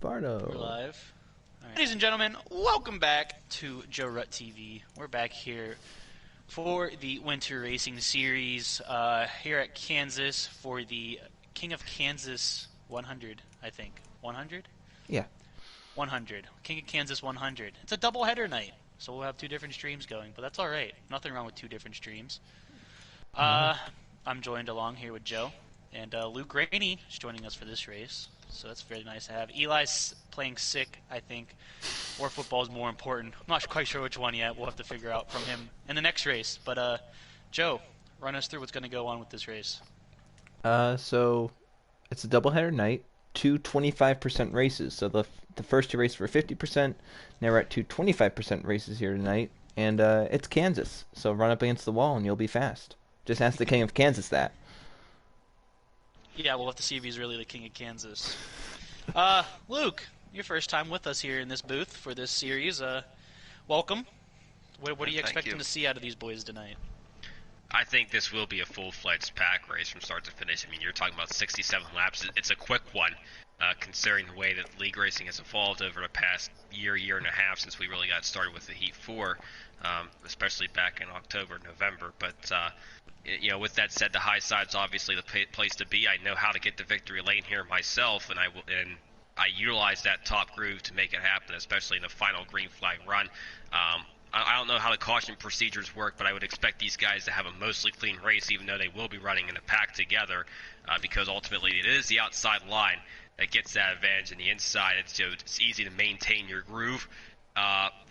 Bardo. We're live. Right. Ladies and gentlemen, welcome back to Joe Rutt TV. We're back here for the Winter Racing Series here at Kansas for the King of Kansas 100, I think. 100? Yeah. 100. King of Kansas 100. It's a doubleheader night, so we'll have two different streams going, but that's all right. Nothing wrong with two different streams. I'm joined along here with Joe, and Luke Rainey is joining us for this race. So that's very nice to have. Eli's playing sick, I think, or football is more important. I'm not quite sure which one yet. We'll have to figure out from him in the next race. But, Joe, run us through what's going to go on with this race. So it's a doubleheader night, two 25% races. So the first two races were 50%. Now we're at two 25% races here tonight. And it's Kansas. So run up against the wall and you'll be fast. Just ask the King of Kansas that. Yeah, we'll have to see if he's really the King of Kansas. Luke, your first time with us here in this booth for this series. Welcome. What are you expecting to see out of these boys tonight? I think this will be a full-fledged pack race from start to finish. I mean, you're talking about 67 laps. It's a quick one, considering the way that league racing has evolved over the past year and a half since we really got started with the Heat 4, especially back in October, November. But you know, with that said, the high side's obviously the place to be. I know how to get to victory lane here myself, and I utilize that top groove to make it happen, especially in the final green flag run. I don't know how the caution procedures work, but I would expect these guys to have a mostly clean race, even though they will be running in a pack together, because ultimately it is the outside line that gets that advantage, and the inside it's easy to maintain your groove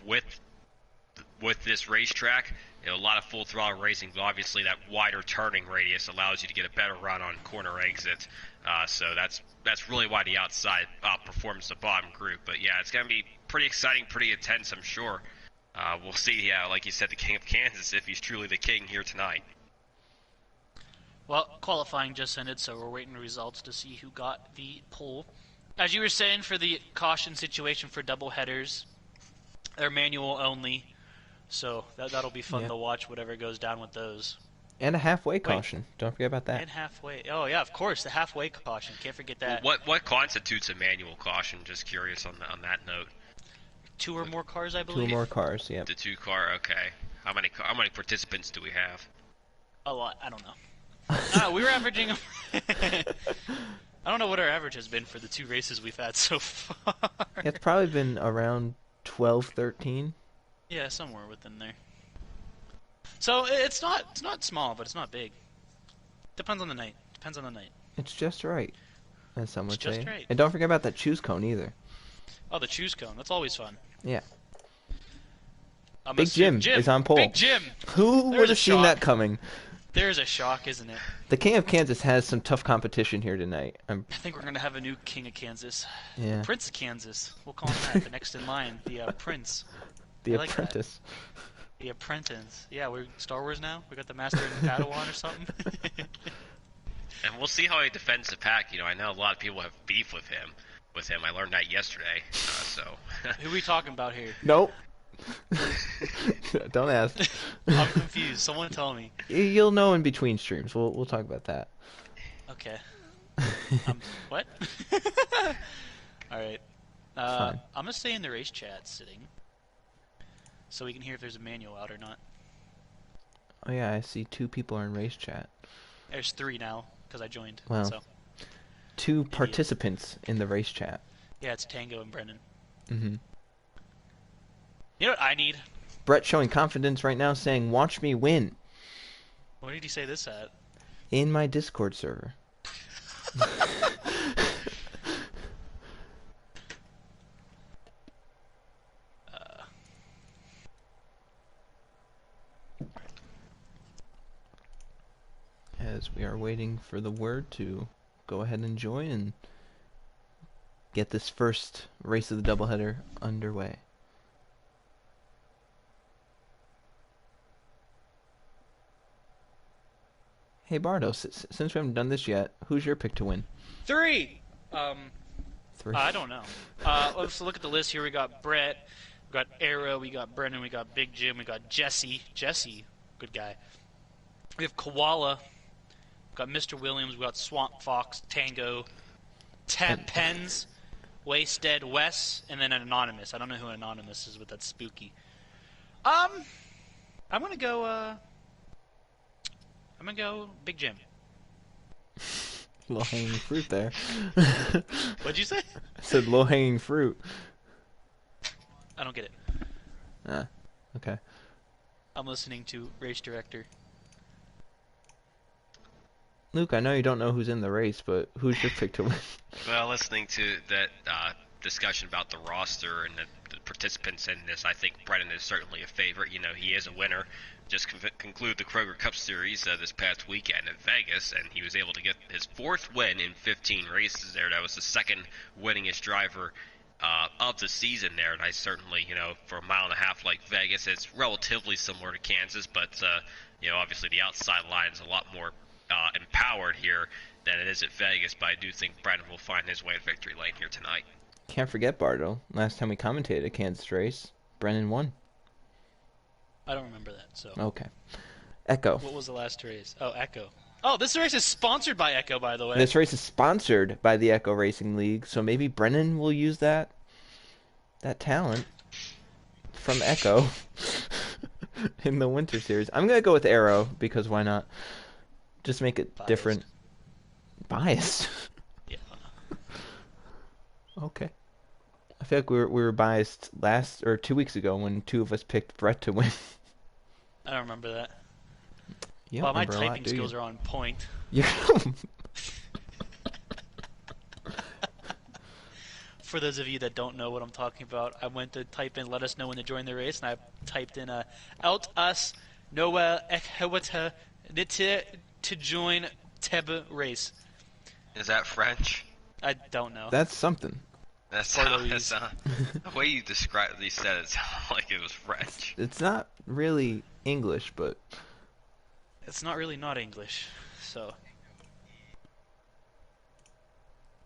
with this racetrack. You know, a lot of full throttle racing, but obviously that wider turning radius allows you to get a better run on corner exits. So that's really why the outside outperforms the bottom group. But yeah, it's going to be pretty exciting, pretty intense, I'm sure. We'll see, yeah, like you said, the King of Kansas, if he's truly the king here tonight. Well, qualifying just ended, so we're waiting the results to see who got the pole. As you were saying, for the caution situation for double headers, they're manual only. So that'll be fun to watch, whatever goes down with those. And a halfway caution. Don't forget about that. And halfway. Oh, yeah, of course, the halfway caution. Can't forget that. What constitutes a manual caution? Just curious on that note. Two or more cars, I believe. Two more cars, yeah. The two car, okay. How many participants do we have? A lot. I don't know. We were averaging... I don't know what our average has been for the two races we've had so far. It's probably been around 12, 13. Yeah, somewhere within there. So it's not small, but it's not big. Depends on the night. It's just right, as some would say. Just right. And don't forget about that choose cone either. Oh, the choose cone. That's always fun. Yeah. Big Jim is on pole. Big Jim. Who would have seen that coming? There's a shock, isn't it? The King of Kansas has some tough competition here tonight. I think we're going to have a new King of Kansas. Yeah. Prince of Kansas. We'll call him that. The next in line. The Prince. The Apprentice. The Apprentice. Yeah, we're Star Wars now. We got the Master and the Padawan or something. And we'll see how he defends the pack. You know, I know a lot of people have beef with him. I learned that yesterday. So. Who are we talking about here? Nope. Don't ask. I'm confused. Someone tell me. You'll know in between streams. We'll talk about that. Okay. What? All right. I'm gonna stay in the race chat sitting, so we can hear if there's a manual out or not. Oh yeah, I see two people are in race chat. There's three now because I joined. Well, so. Two participants in the race chat. Yeah, it's Tango and Brennan. Mm-hmm. You know what I need? Brett showing confidence right now, saying, "Watch me win." Where did he say this at? In my Discord server. As we are waiting for the word to go ahead and join and get this first race of the doubleheader underway. Hey Bardo, since we haven't done this yet, who's your pick to win? Three! Three. I don't know. Let's look at the list here. We got Brett, we got Arrow, we got Brennan, we got Big Jim, we got Jesse. Jesse, good guy. We have Koala, we got Mr. Williams, we got Swamp Fox, Tango, Pens, Wasted, Wes, and then an anonymous. I don't know who anonymous is, but that's spooky. I'm gonna go. I'm gonna go Big Jim. Low hanging fruit there. What'd you say? I said low hanging fruit. I don't get it. Ah, okay. I'm listening to race director. Luke, I know you don't know who's in the race, but who's your pick to win? Well, listening to that discussion about the roster and the participants in this, I think Brennan is certainly a favorite. You know, he is a winner. Just conclude the Kroger Cup Series this past weekend at Vegas, and he was able to get his 4th win in 15 races there. That was the 2nd winningest driver of the season there, and I certainly, you know, for a mile and a half like Vegas, it's relatively similar to Kansas, but, you know, obviously the outside line is a lot more empowered here than it is at Vegas, but I do think Brennan will find his way to victory lane here tonight. Can't forget, Bardo. Last time we commentated a Kansas race, Brennan won. I don't remember that. So. Okay. Echo. What was the last race? Oh, Echo. Oh, this race is sponsored by Echo, by the way. This race is sponsored by the Echo Racing League, so maybe Brennan will use that talent from Echo in the Winter Series. I'm gonna go with Arrow because why not? Just make it different. Biased. Yeah. Okay. I feel like we were biased 2 weeks ago when 2 of us picked Brett to win. I don't remember that. You Well, don't my remember a lot, typing do you? skills are on point. Yeah. For those of you that don't know what I'm talking about, I went to type in "let us know when to join the race," and I typed in "out us Noah Ekhawata to join Teb race." Is that French? I don't know. That's something. That's Portuguese. the way you described these said it sounded like it was French. It's not really English, but It's not really not English, so.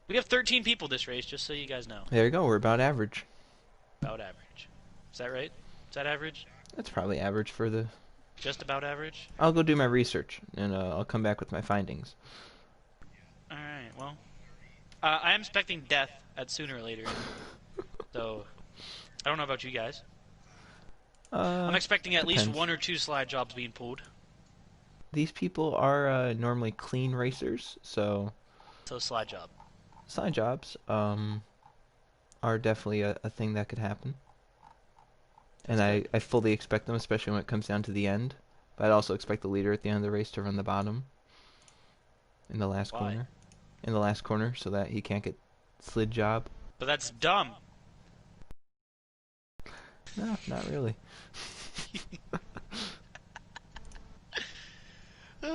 We have 13 people this race, just so you guys know. there you go. We're about average. About average. Is that right? Is that average? That's probably average for the... Just about average? I'll go do my research, and I'll come back with my findings. Alright, well. I am expecting death at sooner or later. So, I don't know about you guys. I'm expecting at least depends. 1 or 2 slide jobs being pulled. These people are normally clean racers, so So, slide job. side jobs are definitely a thing that could happen. And I fully expect them, especially when it comes down to the end. But I'd also expect the leader at the end of the race to run the bottom in the last Why? corner. In the last corner, so that he can't get slid job. But that's dumb. No, not really. You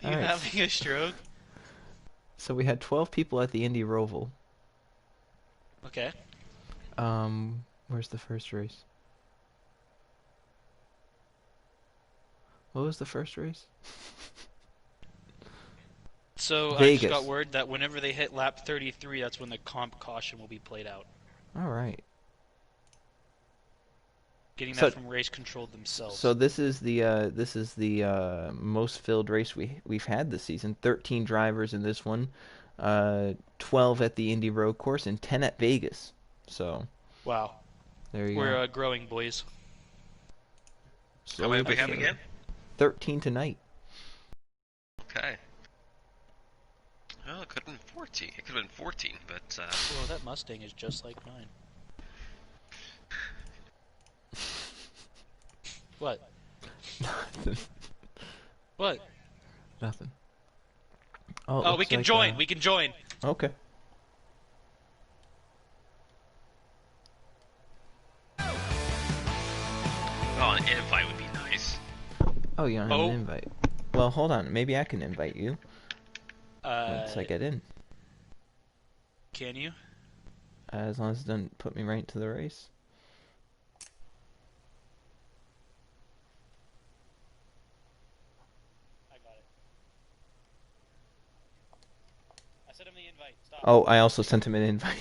Alright. having a stroke? So we had 12 people at the Indy Roval. Okay. Where's the first race? What was the first race? So, I Vegas. just got word that whenever they hit lap 33, that's when the comp caution will be played out. All right. Getting So- that from race control themselves. So this is the most filled race we've had this season. 13 drivers in this one, 12 at the Indy Road Course, and 10 at Vegas. So Wow. there you We're go. growing, boys. How many do we but have surely. again? 13 tonight. Okay. Well, it could have been 14. It could have been 14, but Well, that Mustang is just like mine. What? Nothing. What? Nothing. Oh, it Oh, we looks can like, join. We can join. Okay. oh, an invite would be nice. Oh, you don't have Oh. an invite. Well, hold on. Maybe I can invite you once I get in. Can you? As long as it doesn't put me right into the race. I got it. I sent him the invite. Stop. Oh, I also sent him an invite.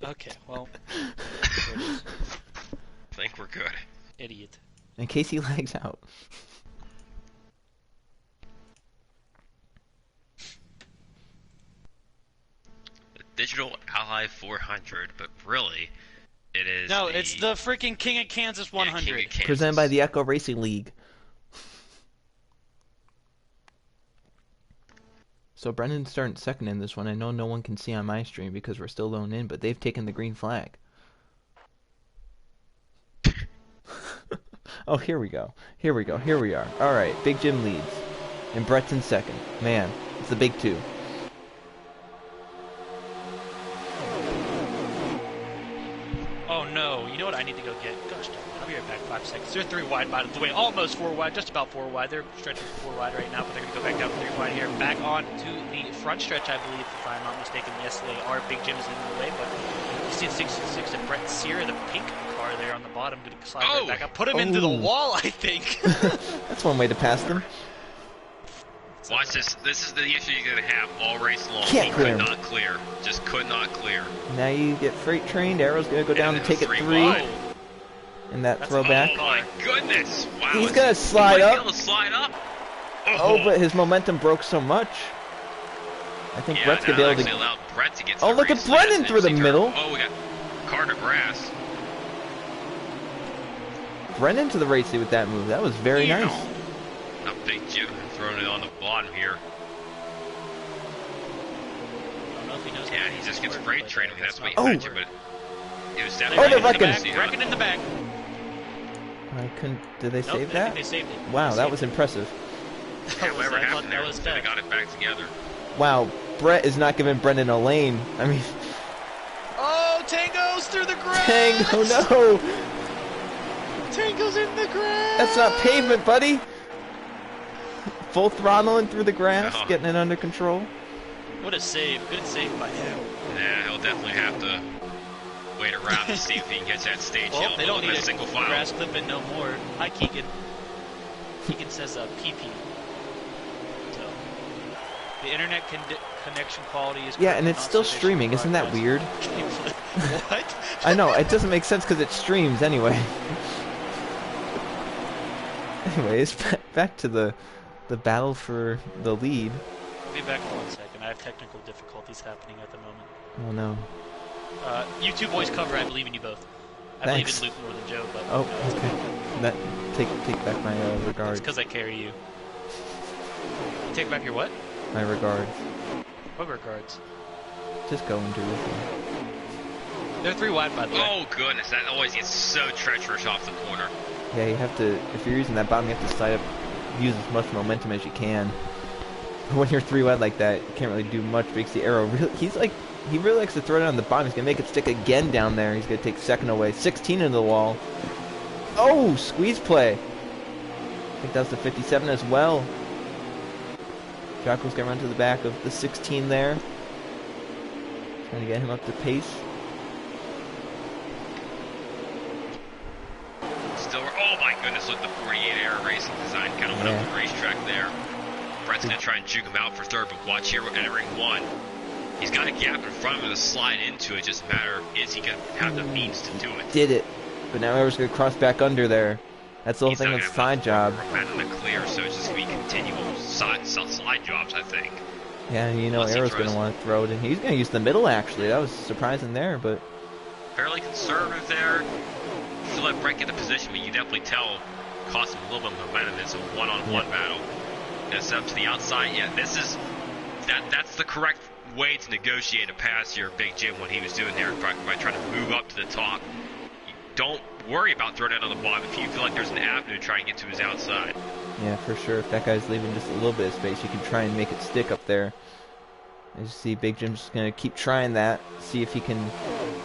Okay, well, I think we're good. idiot. In case he lags out. Did Digital Ally 400, but really, it is No, it's the freaking King of Kansas 100. King of Kansas. Presented by the Echo Racing League. So Brendan's starting second in this one. I know no one can see on my stream because we're still loaned in, but they've taken the green flag. Oh, here we go. Here we go. Here we are. All right, Big Jim leads. And Brett's in second. Man, it's the big two. Oh no, you know what I need to go get? Gosh, I'll be right back, 5 seconds. They're 3 wide, by the way, almost 4 wide, just about 4 wide. They're stretching 4 wide right now, but they're going to go back down to 3 wide here. Back on to the front stretch, I believe, if I'm not mistaken. Yes, they are. Big Jim is in the way, but you see the 66 and Brett Sear, the pink car there on the bottom, going to slide right back up. Put him into the wall, I think. That's one way to pass them. Watch this. This is the issue you're going to have all race long. Can't he clear could him. not clear. Just could not clear. Now you get freight trained. Arrow's going to go down and take it 3. wide. And that That's throwback. Oh my goodness! Wow. He's going to slide He might up. be able to slide up. Oh, but his momentum broke so much. I think Yeah, Brett's going to be able actually to... allowed Brett to get to Oh, the look at race. Brennan That's through the an middle. Oh, we got car to grass. Brennan to the race with that move. That was very nice. Now Big Jim throwing it on the bottom here. I don't know if he knows Yeah, he just gets freight trained. I mean, that's what you Oh. mentioned, but it was Oh, they're definitely... wrecking. Wrecking in the back. I couldn't... Did they Nope, save I that? think they saved it. Wow, They that saved was it. impressive. Yeah, whatever I thought happened there, that was they bad. got it back together. Wow, Brett is not giving Brendan a lane. I mean, Oh, Tango's through the grass! Tango, no! Tango's in the grass! That's not pavement, buddy! Full throttling through the grass, Oh. getting it under control. What a save. Good save by him. Yeah, he'll definitely have to wait around to see if he can get that stage Well, hill. they don't need a a single file. grass clipping no more. Hi, Keegan. Keegan says PP. So, the internet connection quality is Yeah, and currently it's not still sufficient streaming. for Isn't that broadcast. weird? What? I know, it doesn't make sense because it streams anyway. Anyways, back to the battle for the lead. I'll be back in 1 second. I have technical difficulties happening at the moment. Oh no. You two boys cover. I believe in you both. I Thanks. believe in Luke more than Joe, but Oh, you know, it's okay. That take back my It's regards. because I carry you. Take back your what? My regards. What regards? Just go and do it. They're 3 wide, by the way. Oh goodness, that always gets so treacherous off the corner. Yeah, you have to, if you're using that bottom, you have to slide up, use as much momentum as you can. When you're 3 wide like that, you can't really do much because the arrow, he really likes to throw it on the bottom. He's going to make it stick again down there. He's going to take second away. 16 into the wall. Oh, squeeze play. I think that was the 57 as well. Jocko's going to run to the back of the 16 there. Trying to get him up to pace. Still, oh my goodness, look, the 48 Air Racing design kind of went up the racetrack there. Brett's going to try and juke him out for third, but watch here, we're entering 1. He's got a gap in front of him to slide into it, just a matter of is he going to have the means to do it. Did it. But now Ever's going to cross back under there. That's the whole He's thing not with gonna side job. Momentum to clear, so it's just going to be continual slide jobs, I think. Yeah, you know Unless he Arrow's going to throws- want to throw it, and he's going to use the middle, actually. That was surprising there, but... Fairly conservative there. To let Brett get the position, but you definitely tell cost him a little bit of momentum. It's a one-on-one battle. Gonna set up to the outside. Yeah, this is that's the correct way to negotiate a pass here, Big Jim, when he was doing there by trying to move up to the top. You don't worry about throwing it on the bottom if you feel like there's an avenue to try and get to his outside. Yeah, for sure. If that guy's leaving just a little bit of space, you can try and make it stick up there. As you see, Big Jim's just going to keep trying that, see if he can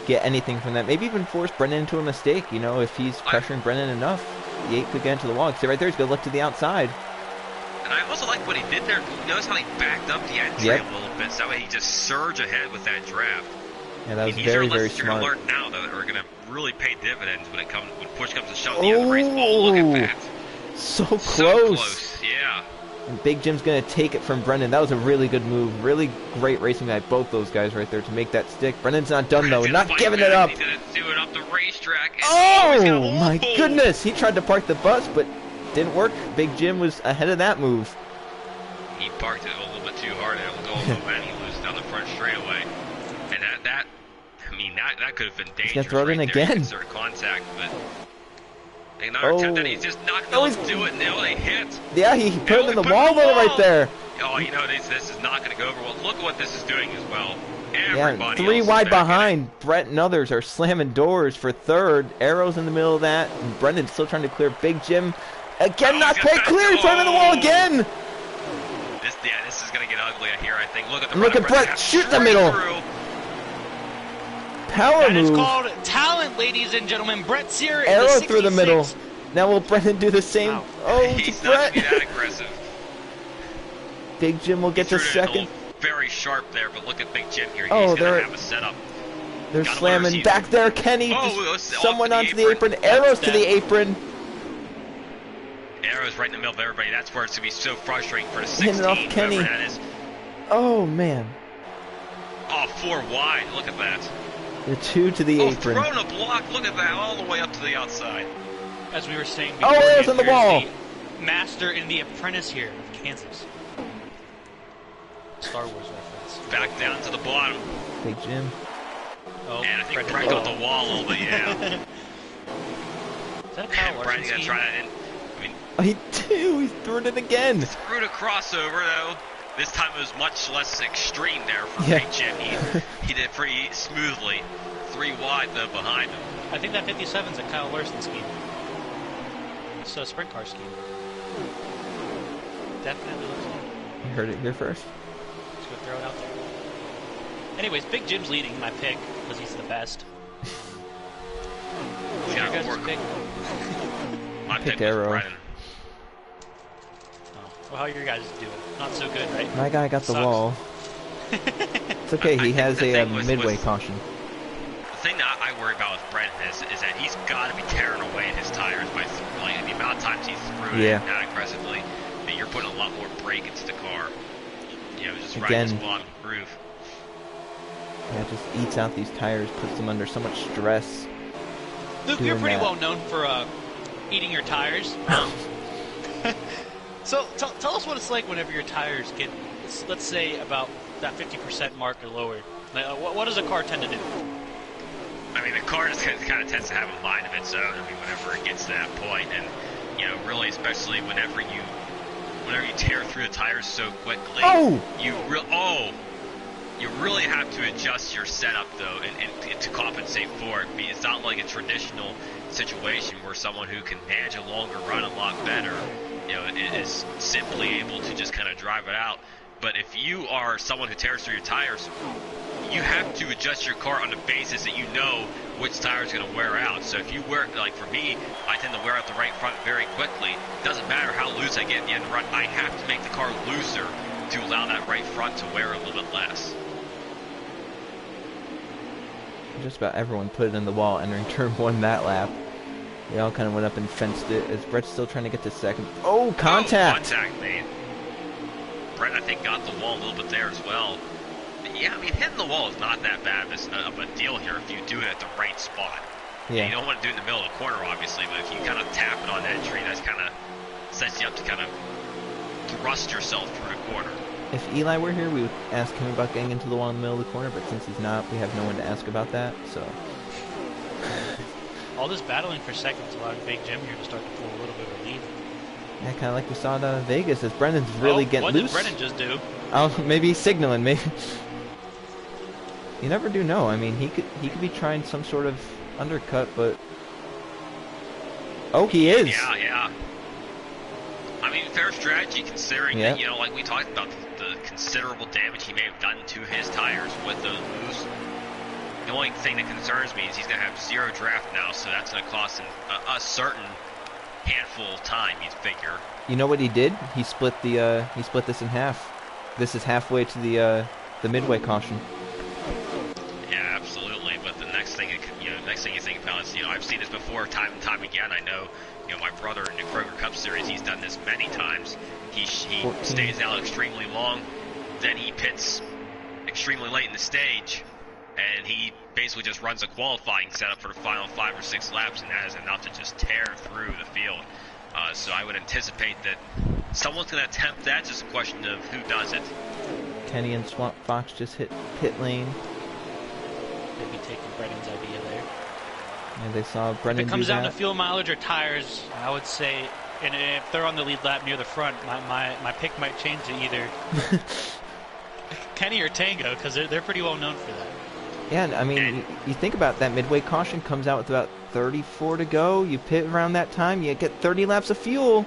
get anything from that. Maybe even force Brennan into a mistake. You know, if he's pressuring Brennan enough, the 8 could get into the wall. See right there, he's going to look to the outside. And I also like what he did there. Notice how he backed up the entry a little bit, so that way he just surge ahead with that draft. Yeah, that was These very, are very lessons you're going smart. to learn now that are going to really pay dividends when push comes to shove at the end of the race. Oh, look at that. So So close. close, yeah. And Big Jim's going to take it from Brendan. That was a really good move. Really great racing by both those guys right there to make that stick. Brendan's not done, though. He's Not gonna giving fight it up. back. He's going to do it up the racetrack. And he's Oh, gonna, my oh! goodness. He tried to park the bus, but didn't work. Big Jim was ahead of that move. He parked it a little bit too hard. It'll go over and he loses down the front straightaway. And that could have been dangerous. He's gonna throw it in right there. again. Consider contact, but another attempt that he's just not going to do it. Now they hit. Yeah, he put it in the wall right there. Oh, you know, this is not going to go over well. Look at what this is doing as well. Yeah, 3 wide behind. Brett and others are slamming doors for third. Arrow's in the middle of that. And Brendan's still trying to clear Big Jim. Again, not quite clear. He's running the wall again. This is going to get ugly here, I think. Look at Brett shoot the middle. Power that move. That is called talent, ladies and gentlemen. Brett Sear in Arrow the through the middle. Now will Brendan do the same? Wow. Oh, he's to Brett. not going to be that aggressive. Big Jim will get to second. Very sharp there, but look at Big Jim here. He's Oh, going to have a setup. They're slamming back there. Kenny, someone onto the apron. Arrows to the apron. Arrows right in the middle of everybody. That's where it's going to be so frustrating for the 16. Hitting it off Kenny. That is. Oh, man. Oh, 4 wide. Look at that. The 2 to the apron. Throwing a block. Look at that. All the way up to the outside. As we were saying before, Arrows on the wall. The master and the apprentice here of Kansas. Star Wars reference. Back down to the bottom. Big Jim. Oh, and I think Brett got the wall a little bit, yeah. Is that a Kyle Larson Brett gonna try that in. I mean, He's throwing it again. Threw the crossover though. This time it was much less extreme there for Big Jim. He did it pretty smoothly. 3 wide though behind him. I think that 57's a Kyle Larson scheme. It's a sprint car scheme. Definitely looks like it. You heard it here first. Just gonna throw it out there. Anyways, Big Jim's leading my pick because he's the best. Who's your guys' pick? My pick Arrow. was Brennan. Oh. Well, how are your guys doing? Not so good, right? My guy got the wall. It's okay. He has a midway caution. The thing that I worry about with Brennan is that he's got to be tearing away at his tires by like the amount of times he's through it that aggressively. And you're putting a lot more brake into the car. You know, just right in this bottom groove. Yeah, it just eats out these tires, puts them under so much stress. Luke, you're pretty well known for eating your tires. So tell us what it's like whenever your tires get, let's say, about that 50% mark or lower. Like, what does a car tend to do? I mean, the car just kind of tends to have a mind of its own. I mean, whenever it gets to that point, and you know, really, especially whenever you tear through the tires so quickly, you really have to adjust your setup though, and to compensate for it. It's not like a traditional situation where someone who can manage a longer run a lot better, you know, is simply able to just kind of drive it out. But if you are someone who tears through your tires, you have to adjust your car on the basis that you know which tire is going to wear out. So if you wear, like for me, I tend to wear out the right front very quickly. It doesn't matter how loose I get at the end of the run. I have to make the car looser to allow that right front to wear a little bit less. Just about everyone put it in the wall entering turn 1 that lap. They all kind of went up and fenced it as Brett's still trying to get to second. Oh, contact! Contact made. Brett, I think, got the wall a little bit there as well. Yeah, I mean, hitting the wall is not that bad of a deal here if you do it at the right spot. Yeah. You don't want to do it in the middle of the corner, obviously, but if you kind of tap it on that tree, that's kind of sets you up to kind of thrust yourself through the corner. If Eli were here, we would ask him about getting into the wall in the middle of the corner, but since he's not, we have no one to ask about that, so... All this battling for seconds allowing Big Jim here to start to pull a little bit of a lead. Yeah, kind of like we saw in Vegas, as Brendan's really getting loose. What did Brendan just do? Oh, maybe he's signaling, maybe. You never do know. I mean, he could be trying some sort of undercut, but... Oh, he is! Yeah. I mean, fair strategy considering that, you know, like we talked about, the considerable damage he may have done to his tires with those moves. The only thing that concerns me is he's going to have 0 draft now, so that's going to cost him a certain handful of time, you'd figure. You know what he did? He split this in half. This is halfway to the midway caution. Yeah, absolutely. But the next thing you think about is, you know, I've seen this before time and time again. I know, you know, my brother in the Kroger Cup Series, he's done this many times. He stays out extremely long, then he pits extremely late in the stage, and he basically just runs a qualifying setup for the final 5 or 6 laps, and that is enough to just tear through the field. So I would anticipate that someone's going to attempt that. Just a question of who does it. Kenny and Swamp Fox just hit pit lane. maybe taking Brennan's idea there. And they saw If Brennan it comes do down that. to fuel mileage or tires, I would say, and if they're on the lead lap near the front, my pick might change to either Kenny or Tango, because they're pretty well known for that. Yeah, and I mean, you think about that midway caution comes out with about 34 to go. You pit around that time, you get 30 laps of fuel.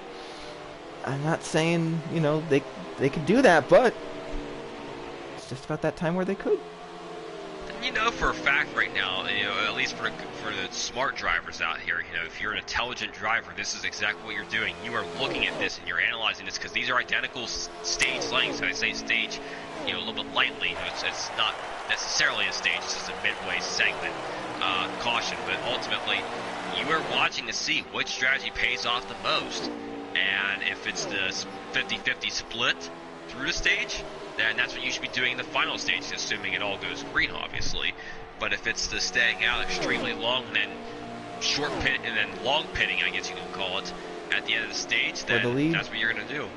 I'm not saying, you know, they could do that, but it's just about that time where they could. You know for a fact right now, you know, at least for the smart drivers out here, you know, if you're an intelligent driver, this is exactly what you're doing. You are looking at this and you're analyzing this because these are identical stage lengths. And I say stage, you know, a little bit lightly. You know, it's not necessarily a stage, it's just a midway segment caution. But ultimately, you are watching to see which strategy pays off the most. And if it's the 50-50 split through the stage, then that's what you should be doing in the final stage, assuming it all goes green, obviously. But if it's the staying out extremely long and then short pit and then long pitting, I guess you can call it, at the end of the stage, then that's what you're going to do.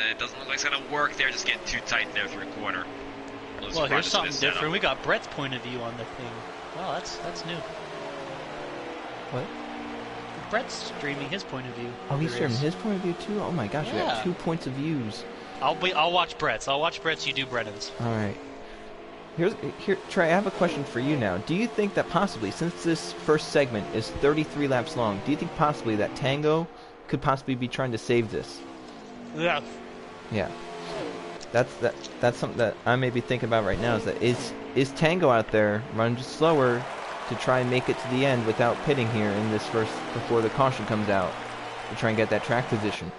It doesn't look like it's going to work there, just getting too tight there through the corner. Well, here's something different. We got Brett's point of view on the thing. Wow, that's new. What? Brett's streaming his point of view. Oh, he's streaming his point of view too? Oh my gosh, we got 2 points of views. I'll watch Brett's. I'll watch Brett's. You do Brennan's. All right. Here, Trey. I have a question for you now. Do you think that possibly, since this first segment is 33 laps long, do you think possibly that Tango could possibly be trying to save this? Yeah. Yeah. That's something that I may be thinking about right now. Is that is Tango out there running just slower to try and make it to the end without pitting here in this first before the caution comes out to try and get that track position?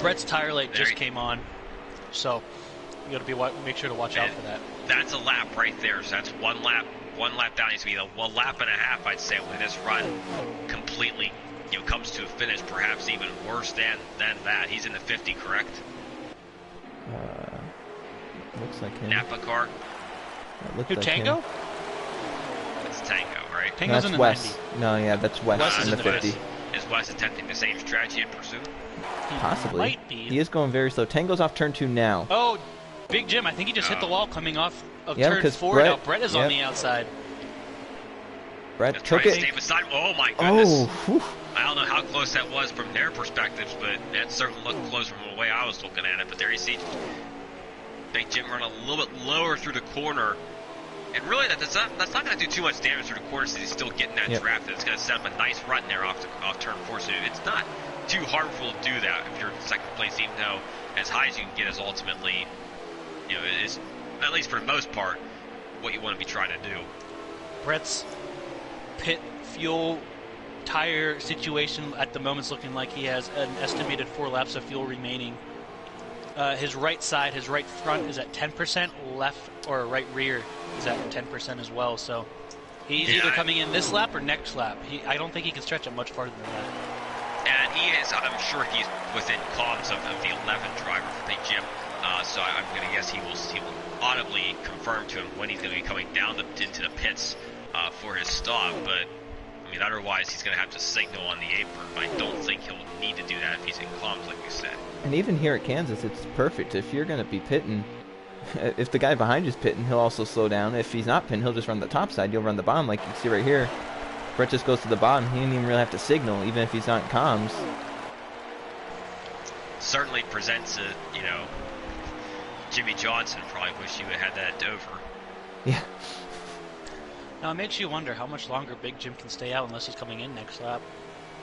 Brett's tire light just came on, so you got to make sure to watch out for that. That's a lap right there. So that's one lap down. Needs to be a lap and a half, I'd say, when this run completely, you know, comes to a finish. Perhaps even worse than that. He's in the 50, correct? Looks like him. Napa car. Who, like Tango? That's Tango, right? Tango's that's in the Wes. 90. No, yeah, that's Wes in the 50. Is Wes attempting the same strategy, I presume? Possibly. Might be. He is going very slow. Tango's off turn 2 now. Oh, Big Jim, I think he just hit the wall coming off of turn 4. Now Brett is on the outside. Brett took it. Stay beside him. Oh my goodness. Oh, I don't know how close that was from their perspectives, but that certainly looked close from the way I was looking at it. But there you see Big Jim run a little bit lower through the corner. And really, that's not going to do too much damage through the corner since he's still getting that draft. It's going to set up a nice run there off turn 4. So it's not too harmful to do that if you're in second place, even though as high as you can get is ultimately, you know, is, at least for the most part, what you want to be trying to do. Brett's pit fuel tire situation at the moment's looking like he has an estimated 4 laps of fuel remaining. His right side, his right front is at 10%, left or right rear is at 10% as well. So he's either coming in this lap or next lap. I don't think he can stretch it much farther than that. And he is, I'm sure he's within comms of the 11 driver for Big Jim. So I'm going to guess he will audibly confirm to him when he's going to be coming down into the pits for his stop. But I mean, otherwise he's going to have to signal on the apron. But I don't think he'll need to do that if he's in comms, like you said. And even here at Kansas, it's perfect. If you're going to be pitting, if the guy behind you is pitting, he'll also slow down. If he's not pitting, he'll just run the top side. You'll run the bottom, like you can see right here. Brett just goes to the bottom. He didn't even really have to signal, even if he's not in comms. Certainly presents a, you know, Jimmy Johnson probably wish he would have had that at Dover. Yeah. Now it makes you wonder how much longer Big Jim can stay out unless he's coming in next lap.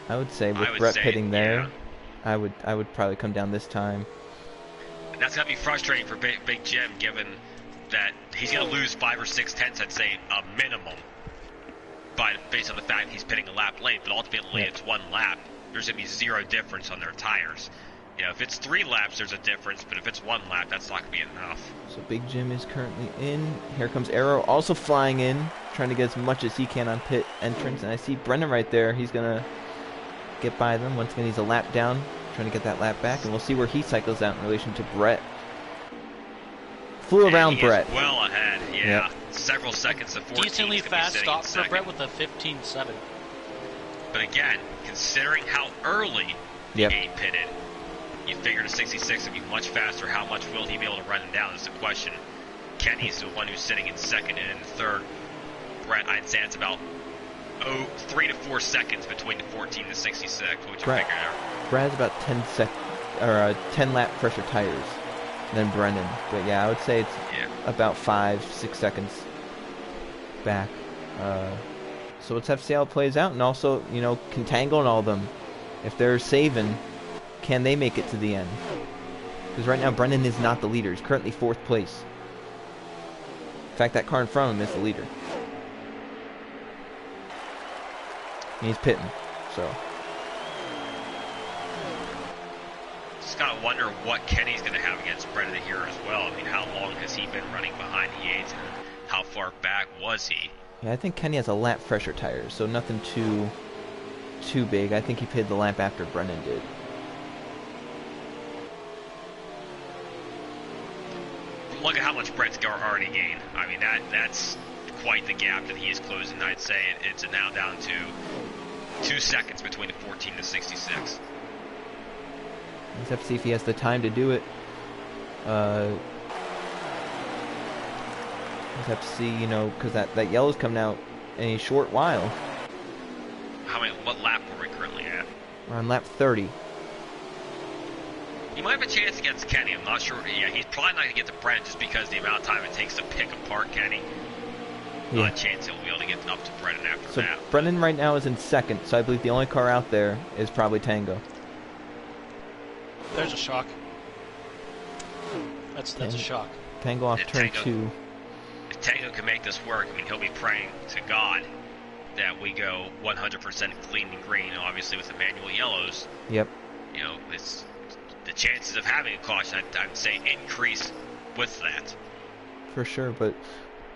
I would say with Brett pitting there, I would probably come down this time. And that's gonna be frustrating for Big Jim, given that he's gonna lose 5 or 6 tenths, I'd say, a minimum. Based on the fact he's pitting a lap late, but ultimately it's 1 lap. There's going to be 0 difference on their tires. You know, if it's 3 laps, there's a difference, but if it's 1 lap, that's not going to be enough. So Big Jim is currently in. Here comes Arrow, also flying in, trying to get as much as he can on pit entrance. And I see Brennan right there. He's going to get by them. Once again, he's a lap down, trying to get that lap back. And we'll see where he cycles out in relation to Brett. Flew around Brett. Well ahead, yeah. Yep. Several seconds to 14. Decently fast stop for Brett with a 15.7. But again, considering how early he pitted, you figured a 66 would be much faster. How much will he be able to run him down is the question. Kenny's the one who's sitting in second, and in third, Brett, I'd say it's about 3 to 4 seconds between the 14 and 66. What you Brett, figure there? Brad has about 10 lap fresher tires than Brennan. But yeah, I would say it's about 5-6 seconds back. So let's have to see how it plays out, and also, you know, can Tango and all of them, if they're saving, can they make it to the end? Because right now Brennan is not the leader. He's currently 4th place. In fact, that car in front of him is the leader. And he's pitting, so. Just gotta wonder what Kenny's gonna have against Brennan here as well. I mean, how long has he been running behind the 8s, and how far back was he? Yeah, I think Kenny has a lap fresher tires, so nothing too big. I think he pitted the lap after Brennan did. Look at how much Brett's already gained. I mean, that's quite the gap that he is closing. I'd say it's now down to 2 seconds between the 14 and 66. Let's have to see if he has the time to do it. Let's have to see, you know, because that yellow's coming out in a short while. What lap were we currently at? We're on lap 30. He might have a chance against Kenny. I'm not sure. Yeah, he's probably not going to get to Brent just because the amount of time it takes to pick apart Kenny. Yeah. Not a chance he'll be able to get up to Brennan after So that. Brennan right now is in 2nd, so I believe the only car out there is probably Tango. There's a shock. That's a shock. Tango off turn 2. If Tango can make this work, I mean, he'll be praying to God that we go 100% clean and green, obviously with the manual yellows. Yep. You know, the chances of having a caution, I'd say, increase with that. For sure, but,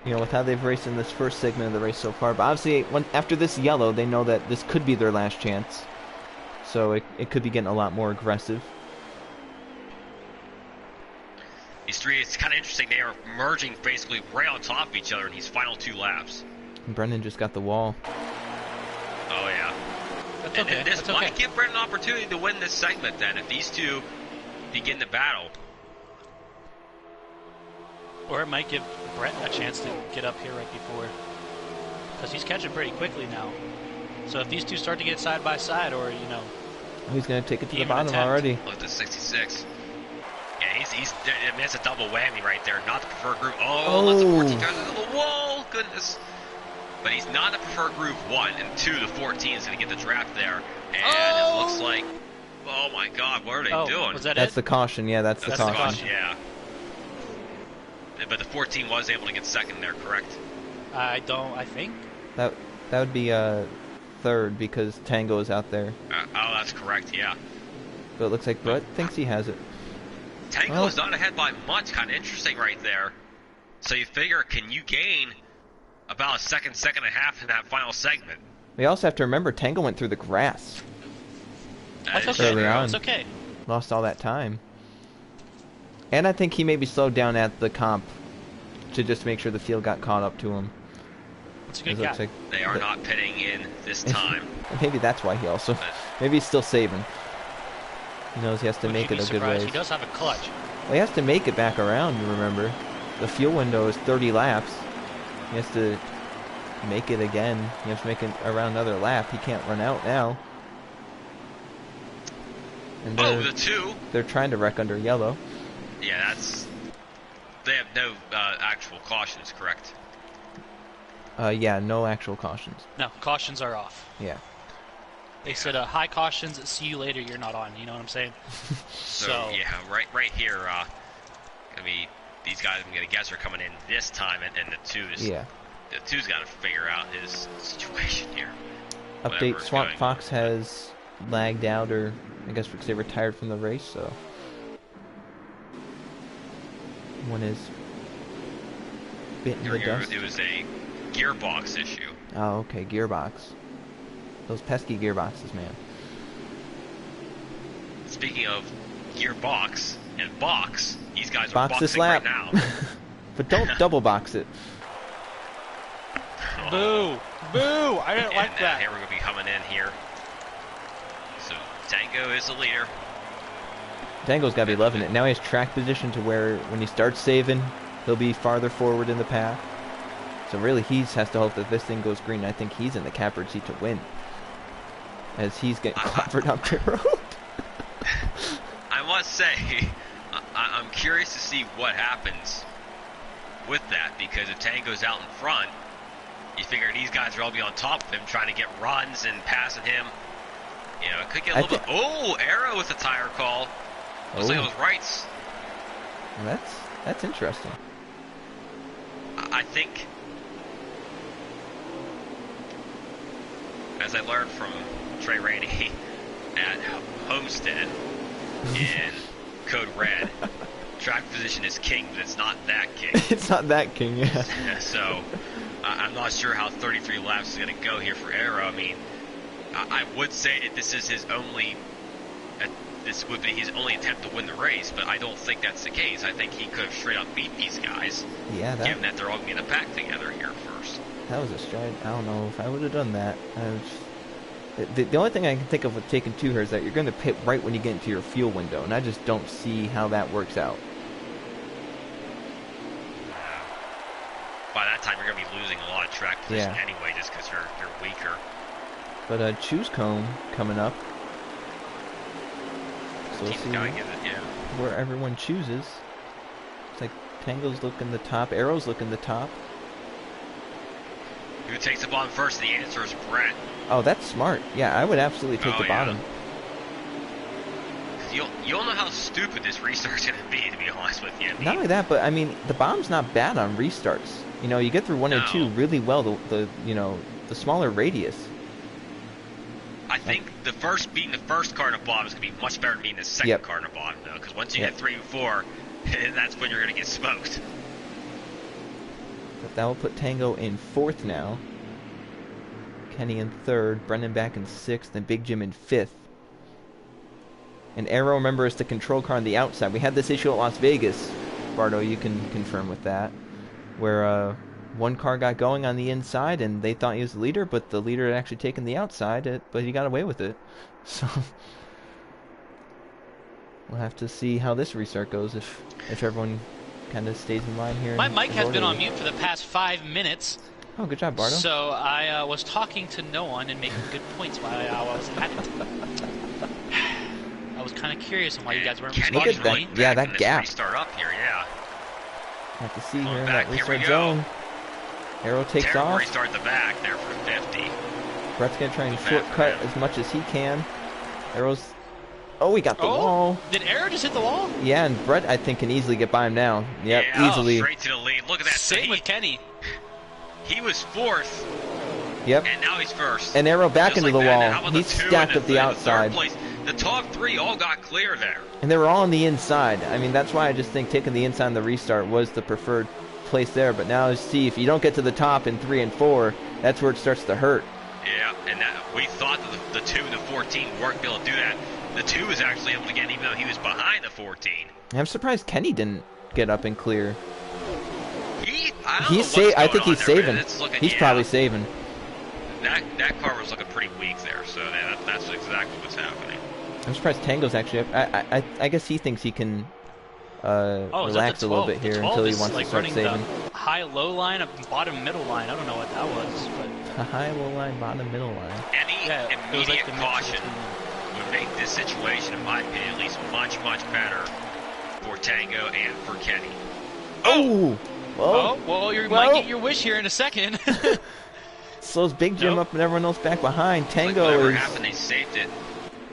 you know, with how they've raced in this first segment of the race so far, but obviously, after this yellow, they know that this could be their last chance. So it could be getting a lot more aggressive. These three, it's kind of interesting. They are merging basically right on top of each other in these final 2 laps. And Brendan just got the wall. Oh, yeah. That's okay. And this That's might okay. give Brendan an opportunity to win this segment then, if these two begin the battle. Or it might give Brett a chance to get up here right before. Because he's catching pretty quickly now. So if these two start to get side by side, or, you know... He's going to take it to the Even bottom attempt. already. Look at the 66. Yeah, I mean, that's a double whammy right there. Not the preferred group. Oh, that's a 14 turns into the wall. Goodness. But he's not in the preferred group 1, and 2, the 14 is going to get the draft there. And it looks like, oh my God, what are they doing? Was that That's it? the caution, yeah, that's the That's the caution. caution. Yeah. But the 14 was able to get second there, correct? I think. That would be 3rd because Tango is out there. Oh, that's correct, yeah. But it looks like Brett thinks he has it. Tango is not ahead by much. Kind of interesting right there. So you figure, can you gain about a second and a half in that final segment? We also have to remember Tango went through the grass. That That's is okay. Early on. It's okay. Lost all that time. And I think he maybe slowed down at the comp to just make sure the field got caught up to him. It's a It good looks guy. like They are not pitting in this time. maybe that's why he also... Maybe he's still saving. He knows he has to Would make you it be a good surprised? race. He does have a clutch. Well, he has to make it back around, you remember. The fuel window is 30 laps. He has to make it again. He has to make it around another lap. He can't run out now. And Oh, the 2. they're trying to wreck under yellow. Yeah, that's... They have no actual cautions, correct? Yeah, no actual cautions. No, cautions are off. Yeah. They said high cautions, see you later, you're not on. You know what I'm saying? So yeah, right here, I mean, these guys, I'm gonna guess, are coming in this time, and the 2's... Yeah. The 2's got to figure out his situation here. Update, Whatever it's Swamp going. Fox has lagged out, or I guess because they retired from the race, so... One is bitten the dust. It was a gearbox issue. Oh, okay, gearbox. Those pesky gearboxes, man. Speaking of gearbox and box, these guys are Box this boxing lap. right now. But don't double box it. Boo! Boo! I didn't like And that. here we're going to be coming in here. So Tango is the leader. Tango's got to be loving it. Now he has track position to where when he starts saving, he'll be farther forward in the pack. So really, he has to hope that this thing goes green. I think he's in the catbird seat to win, as he's getting clobbered up the road. I must say, I'm curious to see what happens with that, because if Tango's out in front, you figure these guys are all be on top of him, trying to get runs and passing him. You know, it could get a little bit. Oh, Arrow with the tire call. Looks like it was Wrights. Well, that's interesting. I think, as I learned from Trey Rainey at Homestead in Code Red, track position is king, but it's not that king. It's not that king, yeah. So, I'm not sure how 33 laps is going to go here for Arrow. I mean, I would say that this is his only attempt to win the race, but I don't think that's the case. I think he could have straight up beat these guys, given that they're all going to be in the pack together here first. That was a stride. I don't know if I would have done that. The only thing I can think of with taking two here is that you're going to pit right when you get into your fuel window, and I just don't see how that works out. By that time, you're going to be losing a lot of track position anyway, just because you're weaker. But choose cone coming up. So we'll see where everyone chooses. It's like Tango's looking the top, Arrow's looking the top. Who takes the bottom first? The answer is Brett. Oh, that's smart. Yeah, I would absolutely take the bottom. You don't know how stupid this restart's going to be honest with you. Not only that, but I mean, the bottom's not bad on restarts. You know, you get through 1 and 2 really well. The smaller radius. I think being the first car in a bottom is going to be much better than being the second car in a bottom, though. Because once you get 3 and 4, that's when you're going to get smoked. But that will put Tango in 4th now. Kenny in 3rd, Brendan back in 6th, and Big Jim in 5th. And Arrow, remember, is the control car on the outside. We had this issue at Las Vegas, Bardo, you can confirm with that, where one car got going on the inside, and they thought he was the leader, but the leader had actually taken the outside, but he got away with it. So we'll have to see how this restart goes, if everyone kind of stays in line here. My mic has been on mute for the past 5 minutes. Oh, good job, Bardo. So I was talking to no one and making good points while I was at it. I was kind of curious on why you guys weren't responding to me. Yeah, that gap. Restart up here, Have to see here in that restart zone. Arrow takes off. Restart the back there for 50. Brett's going to try and shortcut as much as he can. Arrow's... Oh, he got the wall. Did Arrow just hit the wall? Yeah, and Brett, I think, can easily get by him now. Yep, easily. Straight to the lead. Look at that. Same with Kenny. He was 4th. Yep. And now he's 1st. And Arrow back into the wall. He's stacked up the outside. The top 3 all got clear there. And they were all on the inside. I mean, that's why I just think taking the inside on the restart was the preferred place there. But now, see, if you don't get to the top in 3 and 4, that's where it starts to hurt. Yeah, and we thought that the 2 and the 14 weren't able to do that. The 2 was actually able to get, even though he was behind the 14. I'm surprised Kenny didn't get up and clear. I think he's saving. He's probably saving. That car was looking pretty weak there, so that's exactly what's happening. I'm surprised Tango's actually... I guess he thinks he can relax a little bit here until he wants to start saving. High-low line, a bottom-middle line. I don't know what that was. But... A high-low line, bottom-middle line. Any immediate caution would make this situation, in my opinion, at least much, much better for Tango and for Kenny. Oh! Well, you might get your wish here in a second. Slows Big Jim up and everyone else back behind. Tango whatever is... happened, they saved it.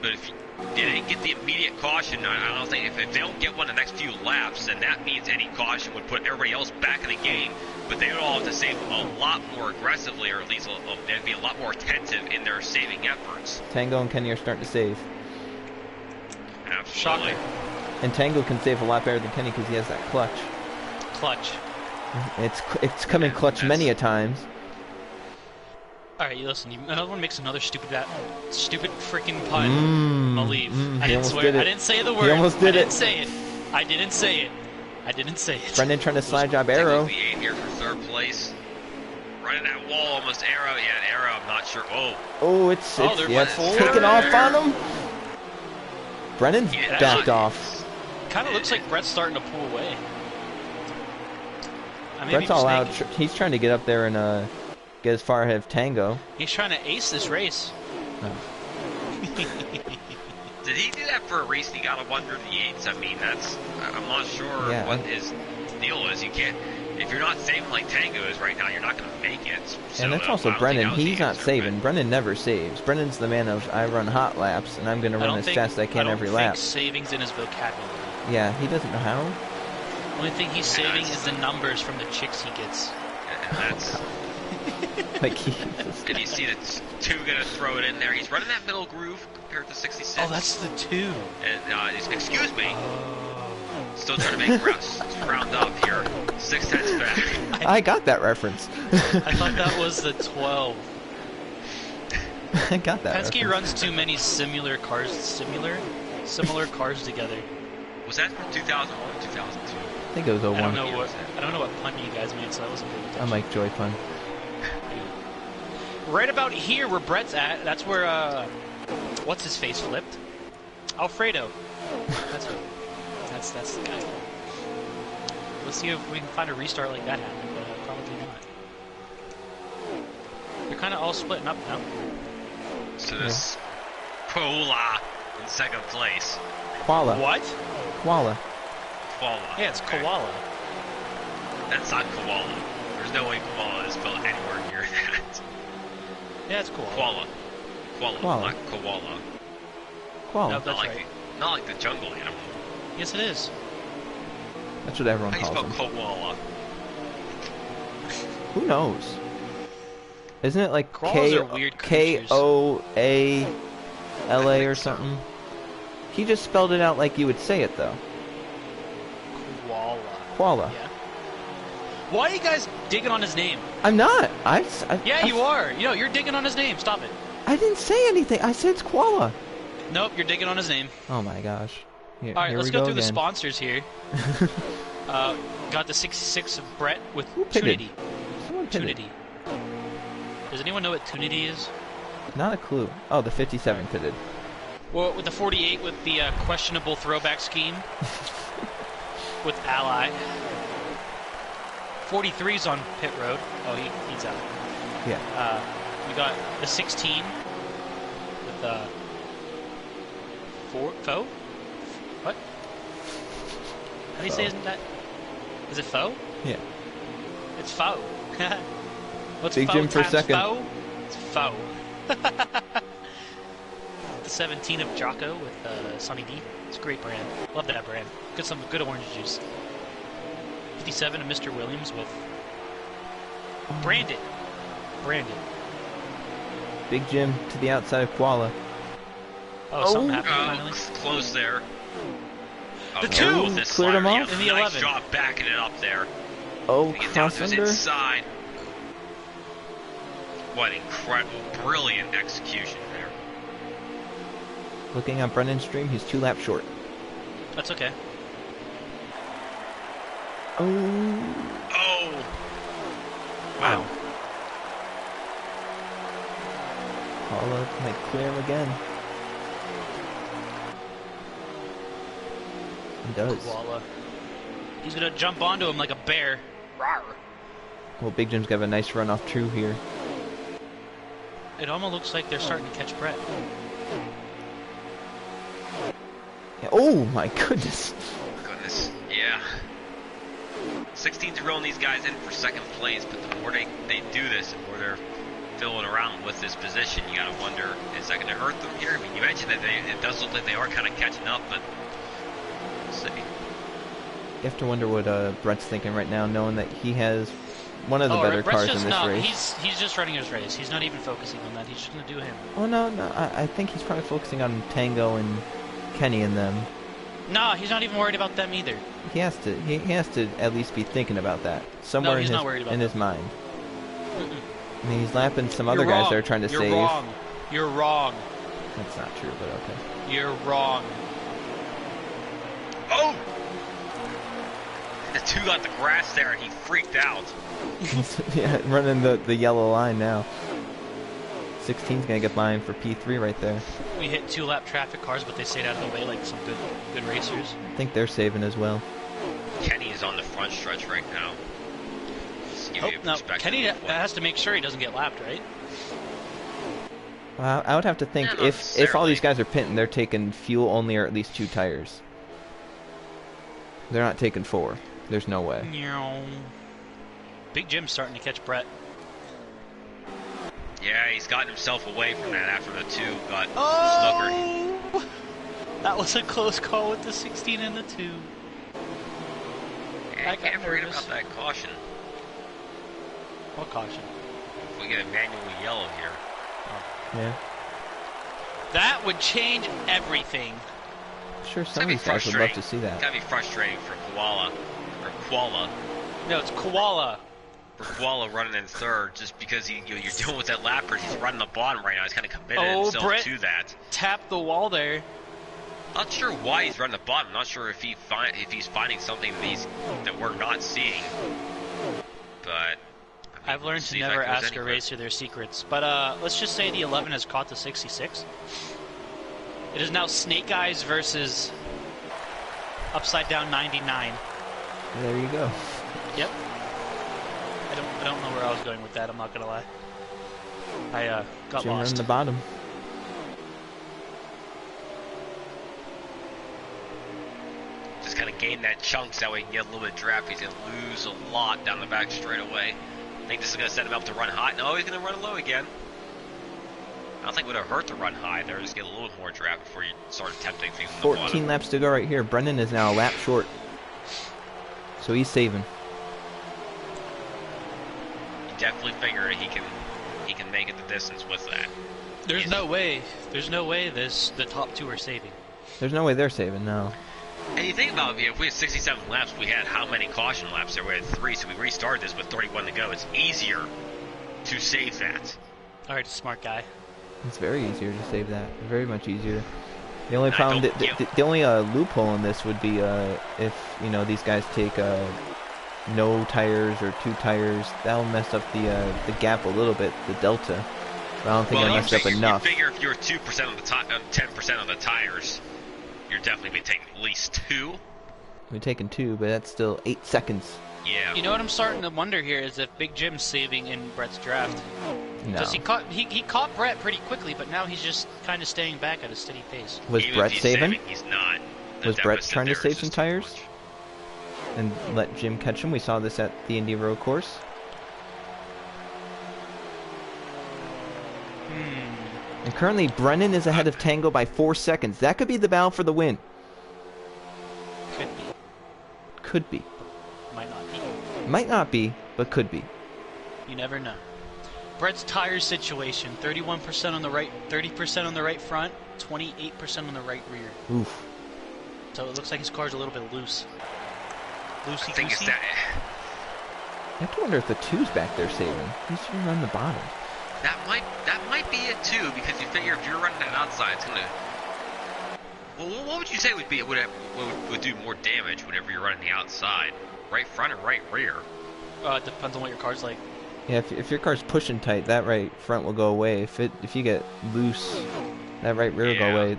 But if they didn't get the immediate caution, I don't think if they don't get one the next few laps, then that means any caution would put everybody else back in the game. But they would all have to save a lot more aggressively, or at least they'd be a lot more attentive in their saving efforts. Tango and Kenny are starting to save. Absolutely. Shocking. And Tango can save a lot better than Kenny because he has that clutch. It's come in clutch many a times. All right, listen. Another one makes another stupid freaking pun. I'll leave. I didn't swear. I didn't say the word. He almost did it. I didn't say it. Brendan trying to slide job Arrow. The 8 here for 3rd place. Right in that wall, almost Arrow. Yeah, Arrow. I'm not sure. It's taking off on him. Brendan's backed off. Kind of looks like Brett's starting to pull away. Brett's all out. He's trying to get up there and get as far ahead of Tango. He's trying to ace this race. Oh. Did he do that for a reason? He got a 138. I mean, I'm not sure what his deal is. You can't, if you're not saving like Tango is right now, you're not going to make it. So, and that's also Brennan. He's not saving. Brennan never saves. Brennan's the man of, I run hot laps, and I'm going to run as fast as I can every lap. I don't think saving's in his vocabulary. Yeah, he doesn't know how. The only thing he's saving is the numbers from the chicks he gets. And that's... like and you see the 2 going to throw it in there. He's running that middle groove compared to 66. Oh, that's the 2. And, excuse me. Still trying to make round up here. 6 tenths back. I got that reference. I thought that was the 12. I got that Penske reference. runs too many similar cars together. Was that from 2001 or 2002? I think it was 01. I don't know what pun you guys made, so I wasn't paying attention. I'm like Joy Pun. Right about here where Brett's at, that's where what's his face flipped? Alfredo. That's the guy. Let's see if we can find a restart like that happen, but probably not. They're kind of all splitting up now. So this Koala in 2nd place. Koala. What? Koala. Koala. Yeah, it's koala. That's not koala. There's no way koala is spelled anywhere near that. Yeah, it's koala. Koala. Koala, not koala. Koala. No, that's right. Not like the jungle animal. Yes, it is. That's what everyone How do you calls spell them. koala? Who knows? Isn't it like Koalas are weird creatures. Koala or something? He just spelled it out like you would say it, though. Koala. Koala. Yeah. Why are you guys digging on his name? I'm not. Yeah, you are. You're digging on his name. Stop it. I didn't say anything. I said it's koala. Nope, you're digging on his name. Oh my gosh. All right, let's go through the again. sponsors here. Got the 66 of Brett with Who pitted? Tunity. Someone pitted. Tunity. Does anyone know what Tunity is? Not a clue. Oh, the 57 pitted. Well, with the 48 with the questionable throwback scheme with Ally. 43's on pit road. Oh, he's out. Yeah. We got the 16 with Faux? What? How do you say isn't that? Is it Faux? Yeah. It's Faux. What's Big Faux Jim for times second. Faux? It's Faux. The 17 of Jocko with Sunny D. It's a great brand. Love that brand. Get some good orange juice. 57 of Mr. Williams with Brandon. Big Jim to the outside of koala. Oh, something happened finally. Close there. The careful two with this cleared him slider. off? Yeah, In the nice 11. job backing it up there. Oh, Get down to his crossunder. inside. What incredible, brilliant execution there. Looking on Brennan's stream, he's 2 laps short. That's okay. Oh. Oh! Wow. Koala might clear him again. He does. Koala. He's gonna jump onto him like a bear. Rawr. Well, Big Jim's got a nice run off True here. It almost looks like they're starting to catch Brett. Yeah. Oh my goodness. Goodness, yeah. 16's reeling these guys in for 2nd place, but the more they do this, the more they're filling around with this position, you gotta wonder, is that gonna hurt them here? I mean, you mentioned that it does look like they are kind of catching up, but we'll see. You have to wonder what Brett's thinking right now, knowing that he has one of the better Brett's cars just in this race. He's just running his race. He's not even focusing on that. He's just gonna do him. Oh no, I think he's probably focusing on Tango and Kenny and them. No, he's not even worried about them either. He has to at least be thinking about that somewhere he's in not his worried about in that. his mind. Mm-mm. I mean, he's lapping some other You're guys wrong. that are trying to You're save. Wrong. You're wrong. That's not true, but okay. You're wrong. Oh! The 2 got the grass there and he freaked out. Yeah, running the yellow line now. 16's gonna get mine for P3 right there. We hit 2-lap traffic cars, but they stayed out of the way like some good racers. I think they're saving as well. Kenny is on the front stretch right now. give Oh, you a no, perspective. Kenny of what- has to make sure he doesn't get lapped, right? Well, I would have to think Yeah, not if all these necessarily. guys are pitting, they're taking fuel only or at least 2 tires. They're not taking 4. There's no way. Big Jim's starting to catch Brett. Yeah, he's gotten himself away from that after the 2 got snookered. Oh! That was a close call with the 16 and the 2. Yeah, I you got can't forget nervous. about that caution. What caution? If we get a manual yellow here. Yeah. That would change everything. Sure, It's some of gotta be these guys would love to frustrating. see It's that. gotta be frustrating for Koala No, it's Koala. running in 3rd just because you're dealing with that lapper. He's running the bottom right now. He's kind of committed Oh, himself Brett. to that. Tap the wall there. Not sure why he's running the bottom. Not sure if he's finding something that we're not seeing. But I mean, I've learned to see if that never goes ask a anywhere. racer their secrets. But let's just say the 11 has caught the 66. It is now Snake Eyes versus Upside Down 99. There you go. Yep. I don't know where I was going with that. I'm not gonna lie. I got Jim lost. on the bottom. Just kind of gain that chunks that way he can get a little bit of draft. He's going to lose a lot down the back straightaway. I think this is going to set him up to run hot. No, he's going to run low again. I don't think it would have hurt to run high there. Just get a little bit more draft before you start attempting things on the 14 bottom. laps to go right here. Brendan is now a lap short. So he's saving. You definitely figure he can make it the distance with that. There's no way. There's no way the top 2 are saving. There's no way they're saving, no. And you think about it, if we had 67 laps, we had how many caution laps there? We had 3, so we restarted this with 31 to go. It's easier to save that. All right, smart guy. It's very easier to save that. Very much easier. The only I problem, don't- the only loophole in this would be if these guys take no tires or 2 tires. That'll mess up the gap a little bit, the delta. But I don't think it'll mess up enough. You figure if you're 2% of the 10% of the tires, you're definitely going to take at least 2. We're taking 2, but that's still 8 seconds. Yeah. You know what I'm starting to wonder here is if Big Jim's saving in Brett's draft. No. Because he caught Brett pretty quickly, but now he's just kind of staying back at a steady pace. Was Even Brett if he's saving? He's not. The Was Brett deficit trying to there is save some just too tires? much. And let Jim catch him? We saw this at the Indy Road Course. And currently, Brennan is ahead of Tango by 4 seconds. That could be the battle for the win. Could be. Could be. Might not be. Might not be, but could be. You never know. Brett's tire situation: 31% on the right, 30% on the right front, 28% on the right rear. Oof. So it looks like his car's a little bit loose. I think it's Loosey-goosey. that. I have to wonder if the 2's back there saving. He's should run the bottom. That might be it too, because you figure if you're running that outside, it's gonna. Well, what would you say would do more damage whenever you're running the outside? Right front or right rear? It depends on what your car's like. Yeah, if your car's pushing tight, that right front will go away. If you get loose, that right rear will go Yeah. away.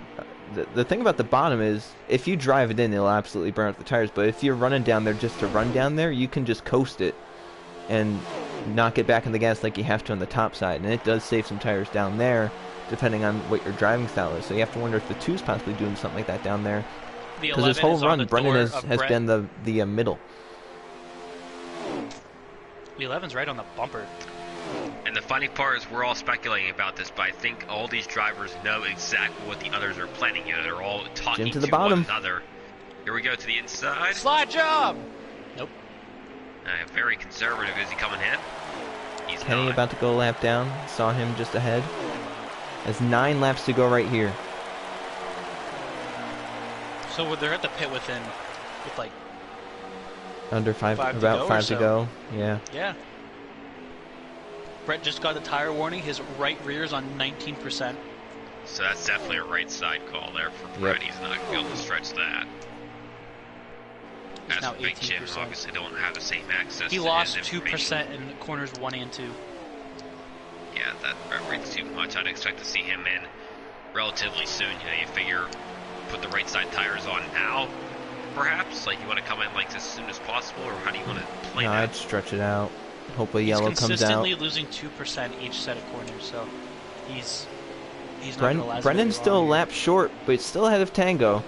The thing about the bottom is, if you drive it in, it'll absolutely burn out the tires. But if you're running down there just to run down there, you can just coast it and not get back in the gas like you have to on the top side. And it does save some tires down there, depending on what your driving style is. So you have to wonder if the 2's possibly doing something like that down there. The Because this 11 whole is on run, the Brendan door has of Brett. been the middle. The 11's right on the bumper. And the funny part is we're all speculating about this, but I think all these drivers know exactly what the others are planning. They're all talking Jim to the one bottom. another. Here we go to the inside. Slide job! Nope. Very conservative. Is he coming in? He's Kenny not. about to go a lap down. Saw him just ahead. There's 9 laps to go right here. So they're at the pit with like, Under 5, 5 to about go or 5 to so. go. Yeah. yeah. Brett just got the tire warning. His right rear's on 19%. So that's definitely a right side call there for Brett. He's not going to be able to stretch that. He's As now for Big Jim, 18%. obviously don't have the same access He to lost his 2% information. in corners 1 and 2. Yeah, that rate's too much. I'd expect to see him in relatively soon. You figure put the right side tires on now, perhaps? Like, you want to come in like as soon as possible, or how do you want to play No, that? I'd stretch it out. Hopefully He's yellow comes out. consistently losing 2% each set of corners, so he's not going to last Brennan's very still a long lap short, but he's still ahead of Tango.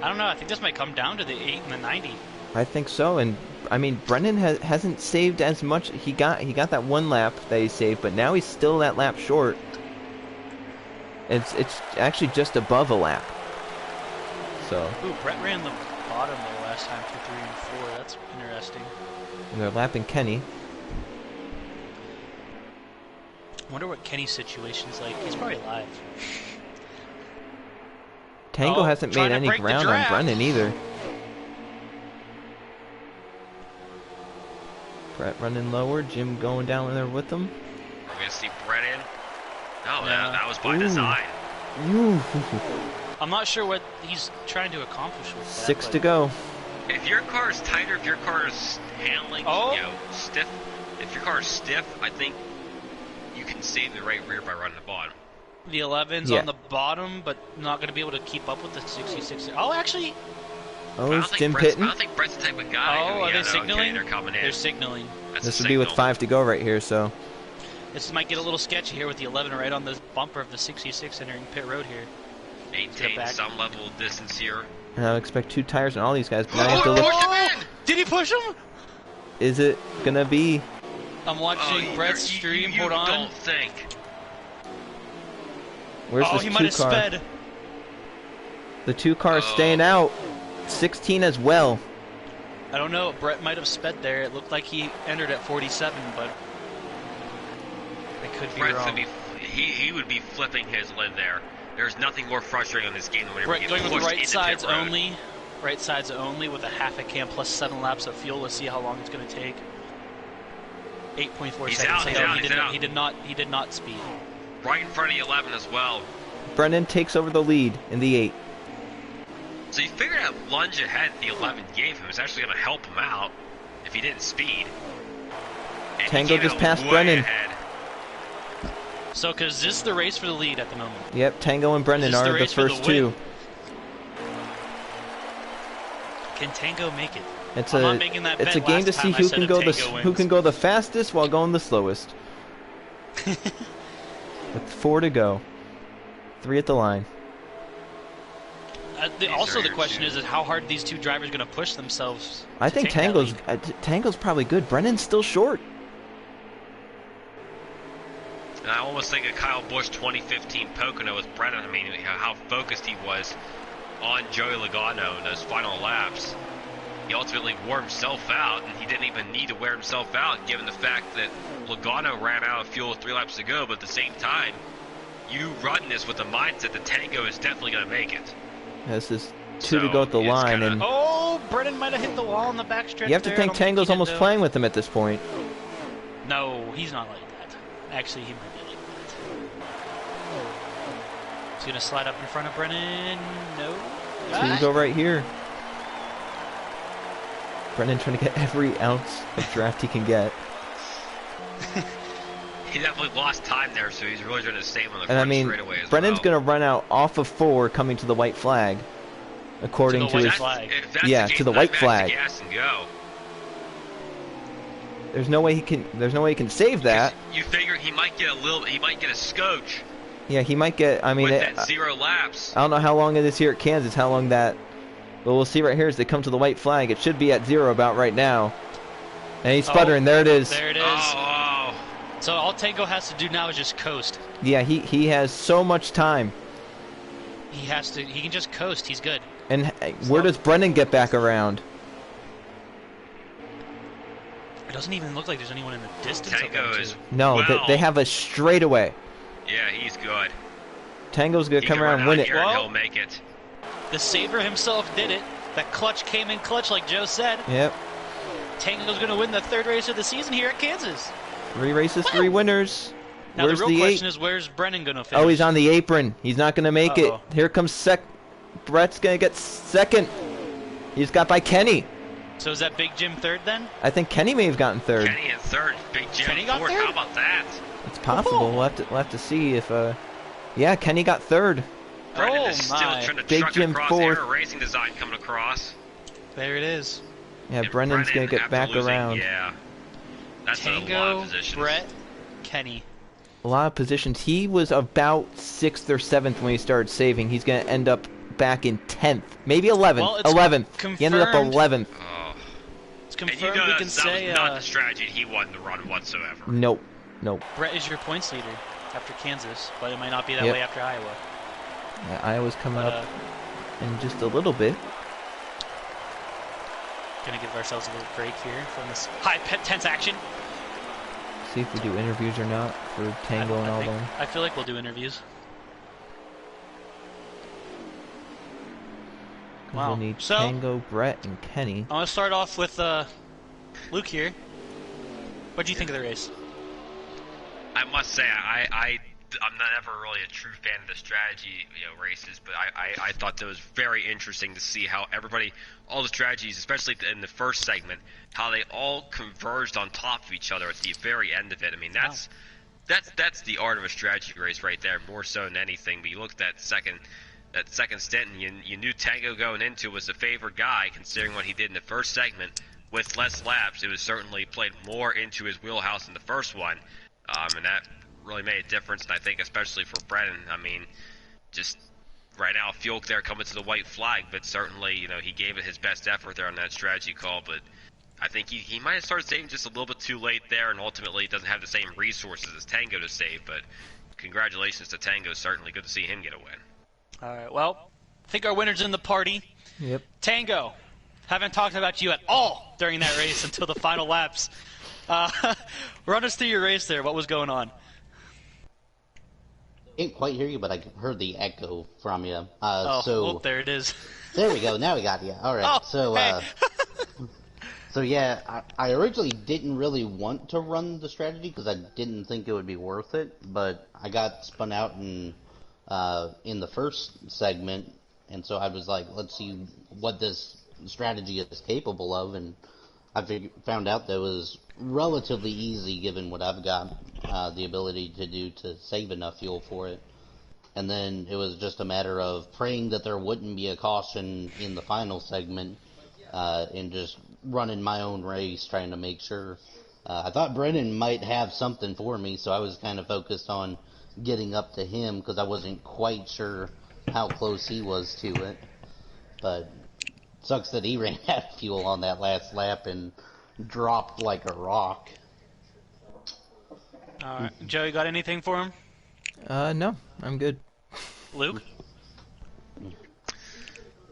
I don't know. I think this might come down to the 8 and the 90. I think so, and I mean Brennan hasn't saved as much. He got that one lap that he saved, but now he's still that lap short. It's actually just above a lap. So. Ooh, Brett ran the bottom there last time for 3 and 4. That's interesting. And they're lapping Kenny. I wonder what Kenny's situation's like. He's probably alive. Tango hasn't made any ground on Brennan either. Brett running lower, Jim going down there with him. We're going to see Brennan. No, that was by design. I'm not sure what he's trying to accomplish with that. 6 to go. If your car is tighter, if your car is handling, stiff, if your car is stiff, I think you can save the right rear by running the bottom. The 11's on the bottom, but not going to be able to keep up with the 66. Oh, actually. Oh, it's Jim Pitton. I don't think Brett's the type of guy. Oh, are they signaling? Okay, they're coming in. They're signaling. This would be with 5 to go right here, so. This might get a little sketchy here with the 11 right on the bumper of the 66 entering pit road here. Maintain some level of distance here. And I expect 2 tires on all these guys, but I have to look. Did he push him? Is it gonna be? I'm watching Brett's stream. Hold on. Don't think. Where's this he might have 2 car? sped. The 2 car is staying out. 16 as well. I don't know. Brett might have sped there. It looked like he entered at 47, but I could be wrong. He would be flipping his lid there. There's nothing more frustrating on this game than whenever Brett you going get with the pushed right into sides pit road. only. Right sides only with a half a can plus 7 laps of fuel. Let's see how long it's going to take. 8.4 He's seconds. out, He did not speed. Right in front of the 11 as well. Brennan takes over the lead in the 8. So you figure that lunge ahead the 11 gave him was actually going to help him out if he didn't speed. And Tango just passed way Brennan. Ahead. So, because this is the race for the lead at the moment. Yep, Tango and Brennan are the first 2. Can Tango make it? It's I'm not making that it's bet a game last to see time I who said can if go Tango wins. the fastest while going the slowest. With 4 to go. 3 at the line. Also, the question is how hard these 2 drivers going to push themselves. I think Tango's probably good. Brennan's still short. And I almost think of Kyle Busch 2015 Pocono with Brennan. I mean, how focused he was on Joey Logano in those final laps. He ultimately wore himself out, and he didn't even need to wear himself out, given the fact that Logano ran out of fuel 3 laps to go. But at the same time, you run this with the mindset that Tango is definitely going to make it. This is 2 to go at the line, and Brennan might have hit the wall in the backstretch. you have to think Tango's almost playing with him at this point. No, he's not like that. Actually, he might be like that. He's gonna slide up in front of Brennan. No. 2 to go right here. Brennan trying to get every ounce of draft he can get. He definitely lost time there, so he's really trying to save on the And I front mean, straightaway as Brennan's well. going to run out off of 4 coming to the white flag. According to his... flag. Yeah, to the white flag. Gas and go. There's no way he can save that. You figure he might get a scotch. Yeah, he might get, I mean... With that 0 laps. I don't know how long it is here at Kansas, how long that... But we'll see right here as they come to the white flag. It should be at 0 about right now. And he's sputtering. There it is. There it is. Oh. So all Tango has to do now is just coast. Yeah, he has so much time. He can just coast. He's good. And where does Brennan get back around? It doesn't even look like there's anyone in the distance. Tango is... No, they have a straightaway. Yeah, he's good. Tango's going to come around and win it. He'll make it. The Saver himself did it. That clutch came in clutch, like Joe said. Yep. Tango's going to win the 3rd race of the season here at Kansas. 3 races, 3 winners. Now Where's the real question 8? is, where's Brennan going to finish? Oh, he's on the apron. He's not going to make it. Here comes Brett's going to get 2nd. He's got by Kenny. So is that Big Jim 3rd then? I think Kenny may have gotten 3rd. Kenny in 3rd. Big Jim Kenny got 4th. 3rd? How about that? It's possible. We'll have to see if... Yeah, Kenny got 3rd. Brennan is still trying to Big truck Jim across 4th. Aero Racing Design coming across. There it is. Yeah, And Brennan's Brennan, gonna get after back losing, around. yeah, that's a lot of Tango, positions. Brett, Kenny. A lot of positions. He was about 6th or 7th when he started saving. He's gonna end up back in 10th, maybe 11th. Well, it's 11th. He ended up confirmed. 11th. Oh. It's And confirmed. you know We that can was say not the strategy he won the run whatsoever. Nope. Nope. Brett is your points leader after Kansas, but it might not be that Yep. way after Iowa. Yeah, Iowa's coming But, up in just a little bit. Gonna give ourselves a little break here from this high tense action. See if we do interviews or not for Tango and all them. I feel like we'll do interviews. 'Cause Wow. we'll need So- Tango, Brett, and Kenny. I want to start off with Luke here. What do you think of the race? I must say, I'm not ever really a true fan of the strategy, races, but I thought that was very interesting to see how everybody, all the strategies, especially in the first segment, how they all converged on top of each other at the very end of it. I mean, that's the art of a strategy race right there, more so than anything. But you looked at that second stint, and you knew Tango going into was the favored guy, considering what he did in the first segment. With less laps, it was certainly played more into his wheelhouse in the first one, and that really made a difference. And I think especially for Brennan, I mean, just right now, Fuelk there coming to the white flag, but certainly, he gave it his best effort there on that strategy call. But I think he might have started saving just a little bit too late there, and ultimately doesn't have the same resources as Tango to save. But congratulations to Tango. Certainly good to see him get a win. All right. Well, I think our winner's in the party. Yep. Tango. Haven't talked about you at all during that race until the final laps. Run us through your race there. What was going on? Didn't quite hear you, but I heard the echo from you. There it is. There we go. Now we got you. All right. Hey. So yeah, I originally didn't really want to run the strategy because I didn't think it would be worth it. But I got spun out in the first segment, and so I was like, let's see what this strategy is capable of, and I found out that it was relatively easy given what I've got the ability to do to save enough fuel for it. And then it was just a matter of praying that there wouldn't be a caution in the final segment, and just running my own race, trying to make sure. I thought Brennan might have something for me, so I was kind of focused on getting up to him because I wasn't quite sure how close he was to it. But sucks that he ran out of fuel on that last lap and dropped like a rock. All right. Joe, you got anything for him? No, I'm good. Luke?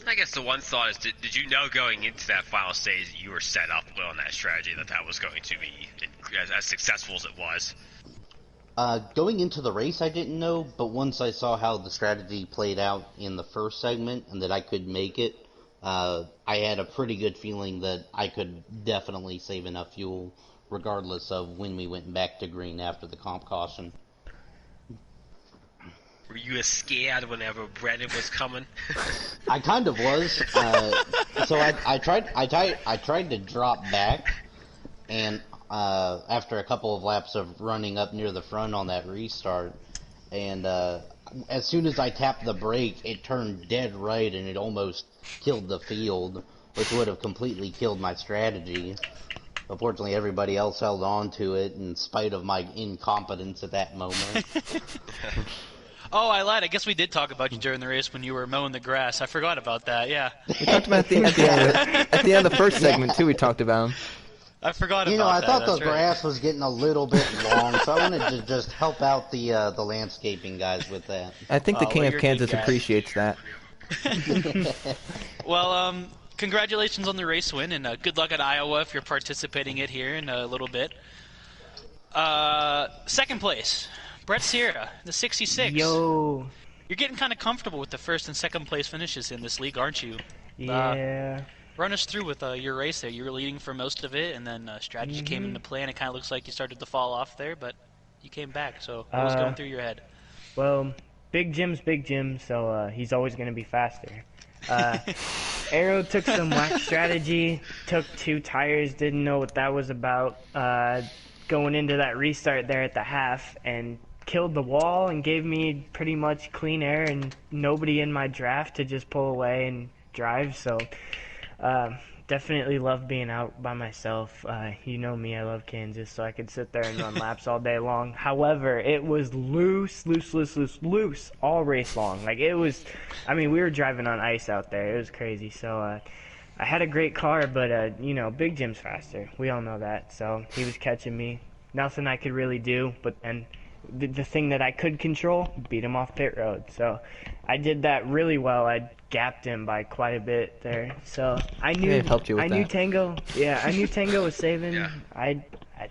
I guess the one thought is, did you know going into that final stage that you were set up well on that strategy, that was going to be as successful as it was? Going into the race, I didn't know, but once I saw how the strategy played out in the first segment and that I could make it, I had a pretty good feeling that I could definitely save enough fuel regardless of when we went back to green after the comp caution. Were you as scared whenever Brennan was coming? I kind of was. So I tried to drop back, and after a couple of laps of running up near the front on that restart, and as soon as I tapped the brake, it turned dead right, and it almost killed the field, which would have completely killed my strategy. Unfortunately, everybody else held on to it in spite of my incompetence at that moment. Oh, I lied. I guess we did talk about you during the race when you were mowing the grass. I forgot about that, yeah. We talked about at the end of the first segment, too, we talked about him. I forgot about I that. thought the That's right. grass was getting a little bit long, so I wanted to just help out the landscaping guys with that. I think the King well, of you're Kansas good guys. appreciates that. Well, congratulations on the race win, and good luck at Iowa if you're participating it here in a little bit. Second place, Brett Sierra, the 66. Yo. You're getting kind of comfortable with the first and second place finishes in this league, aren't you? Yeah. Run us through with your race there. You were leading for most of it, and then strategy came into play, and it kind of looks like you started to fall off there, but you came back. So what was going through your head? Well, Big Jim's, so he's always going to be faster. Arrow took some whack strategy, took 2 tires, didn't know what that was about, going into that restart there at the half, and killed the wall and gave me pretty much clean air and nobody in my draft to just pull away and drive, so definitely love being out by myself. You know me, I love Kansas, so I could sit there and run laps all day long. However, it was loose all race long. Like it was, I mean, we were driving on ice out there. It was crazy. So I had a great car, but you know, Big Jim's faster. We all know that. So he was catching me. Nothing I could really do, but then the thing that I could control, beat him off pit road. So I did that really well. I gapped him by quite a bit there. So I knew it helped you with I knew that. Tango. Yeah, I knew Tango was saving. Yeah.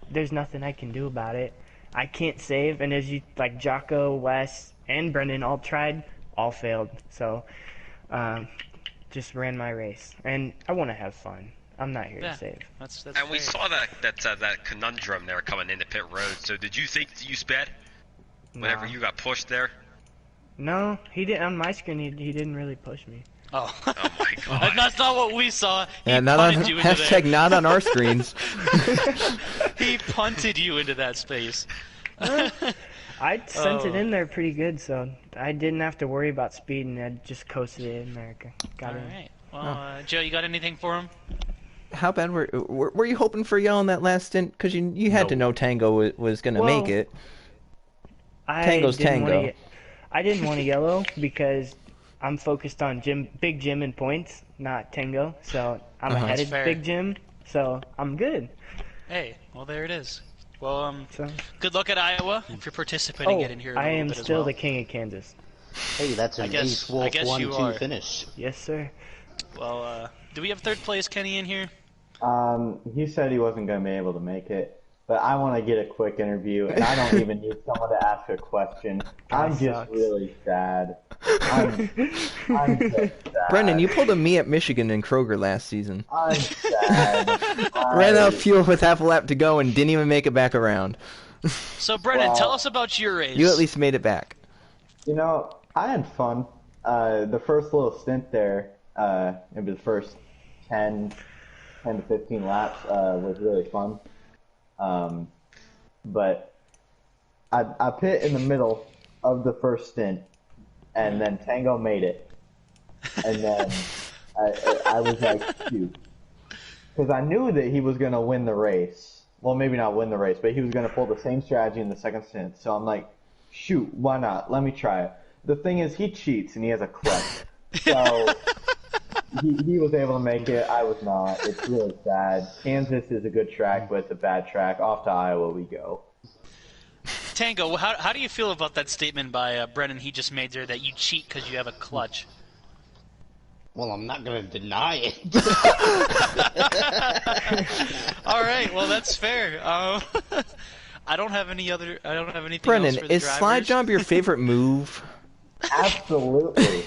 There's nothing I can do about it. I can't save, and as you like, Jocko, Wes, and Brendan all tried, all failed. So just ran my race, and I want to have fun. I'm not here to save. That's And we fair. saw that conundrum there coming into pit road. So did you think you sped whenever No. you got pushed there? No, he didn't. On my screen, he didn't really push me. Oh. Oh my god. That's not what we saw. He Yeah, not on punted you into hashtag there. not on our screens. He punted you into that space. I sent it Oh. in there pretty good, so I didn't have to worry about speed, and I just coasted it in there. Got All in. right. Well, Joe, you got anything for him? How bad were you hoping for yelling that last stint? Because you had to know Tango was going to make Well, it. I Tango's didn't wanna Tango. I didn't want to yellow because I'm focused on Big Jim in points, not Tango. So I'm ahead That's of fair. Big Jim, so I'm good. Hey, well, there it is. Well, So good luck at Iowa. If you're participating, get in here a I little am bit as still well. the king of Kansas. Hey, that's I an guess- Ace Wolf I guess you 1-2 are. finish. Yes, sir. Well, do we have third place Kenny in here? He said he wasn't going to be able to make it, but I want to get a quick interview, and I don't even need someone to ask a question. I'm just sucks. really sad. I'm just sad. Brendan, you pulled a me at Michigan and Kroger last season. I'm sad. Ran out of fuel with half a lap to go and didn't even make it back around. So, Brennan, Well- tell us about your race. You at least made it back. You know, I had fun. The first little stint there, maybe the first 10 to 15 laps was really fun. But I pit in the middle of the first stint, and then Tango made it. And then I was like, shoot. Because I knew that he was going to win the race. Well, maybe not win the race, but he was going to pull the same strategy in the second stint. So I'm like, shoot, why not? Let me try it. The thing is, he cheats, and he has a clutch. So he was able to make it. I was not. It's really sad. Kansas is a good track, but it's a bad track. Off to Iowa we go. Tango, how do you feel about that statement by Brennan he just made there that you cheat because you have a clutch? Well, I'm not going to deny it. All right, well that's fair. I don't have anything Brendan, else for the is drivers. slide jump your favorite move? Absolutely.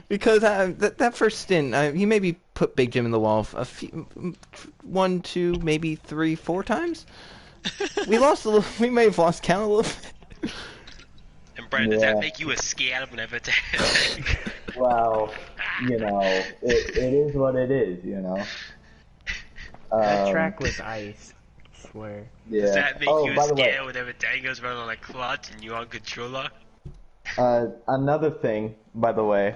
Because that first stint, he maybe put Big Jim in the wall a few, 1, 2, maybe 3, 4 times. We lost a little. We may have lost count a little bit. And Brandon, does that Yeah. make you a scared whenever it's Well, you know, it is what it is, you know. That track was ice. I swear. Yeah. Does that make Oh, you by a the way, scared whenever Tango's running on a clutch and you're on controller? another thing, by the way,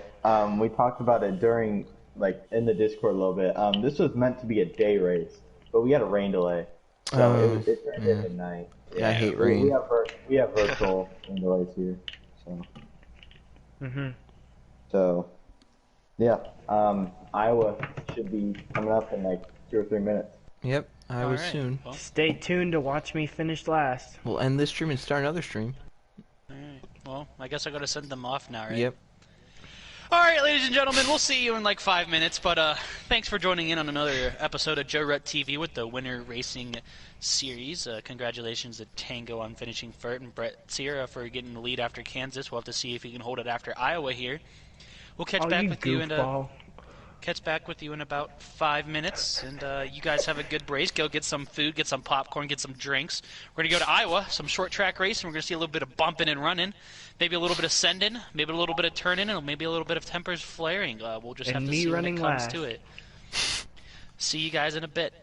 we talked about it during, like, in the Discord a little bit. This was meant to be a day race, but we had a rain delay, so it turned into night. Yeah, I hate We rain. have virtual rain delays here, so. Mhm. So, yeah, Iowa should be coming up in like 2 or 3 minutes. Yep, I was All right, soon. Well, Stay tuned to watch me finish last. We'll end this stream and start another stream. all right. Well, I guess I got to send them off now, right? Yep. All right, ladies and gentlemen, we'll see you in like 5 minutes. But thanks for joining in on another episode of Joe Rut TV with the Winter Racing Series. Congratulations to Tango on finishing third and Brett Sierra for getting the lead after Kansas. We'll have to see if he can hold it after Iowa here. We'll catch Oh, back you with you in goofball. about 5 minutes, and you guys have a good race. Go get some food, get some popcorn, get some drinks. We're gonna go to Iowa, some short track race, and we're gonna see a little bit of bumping and running, maybe a little bit of sending, maybe a little bit of turning, and maybe a little bit of tempers flaring. We'll just And have to me see when it running comes last. to it. See you guys in a bit.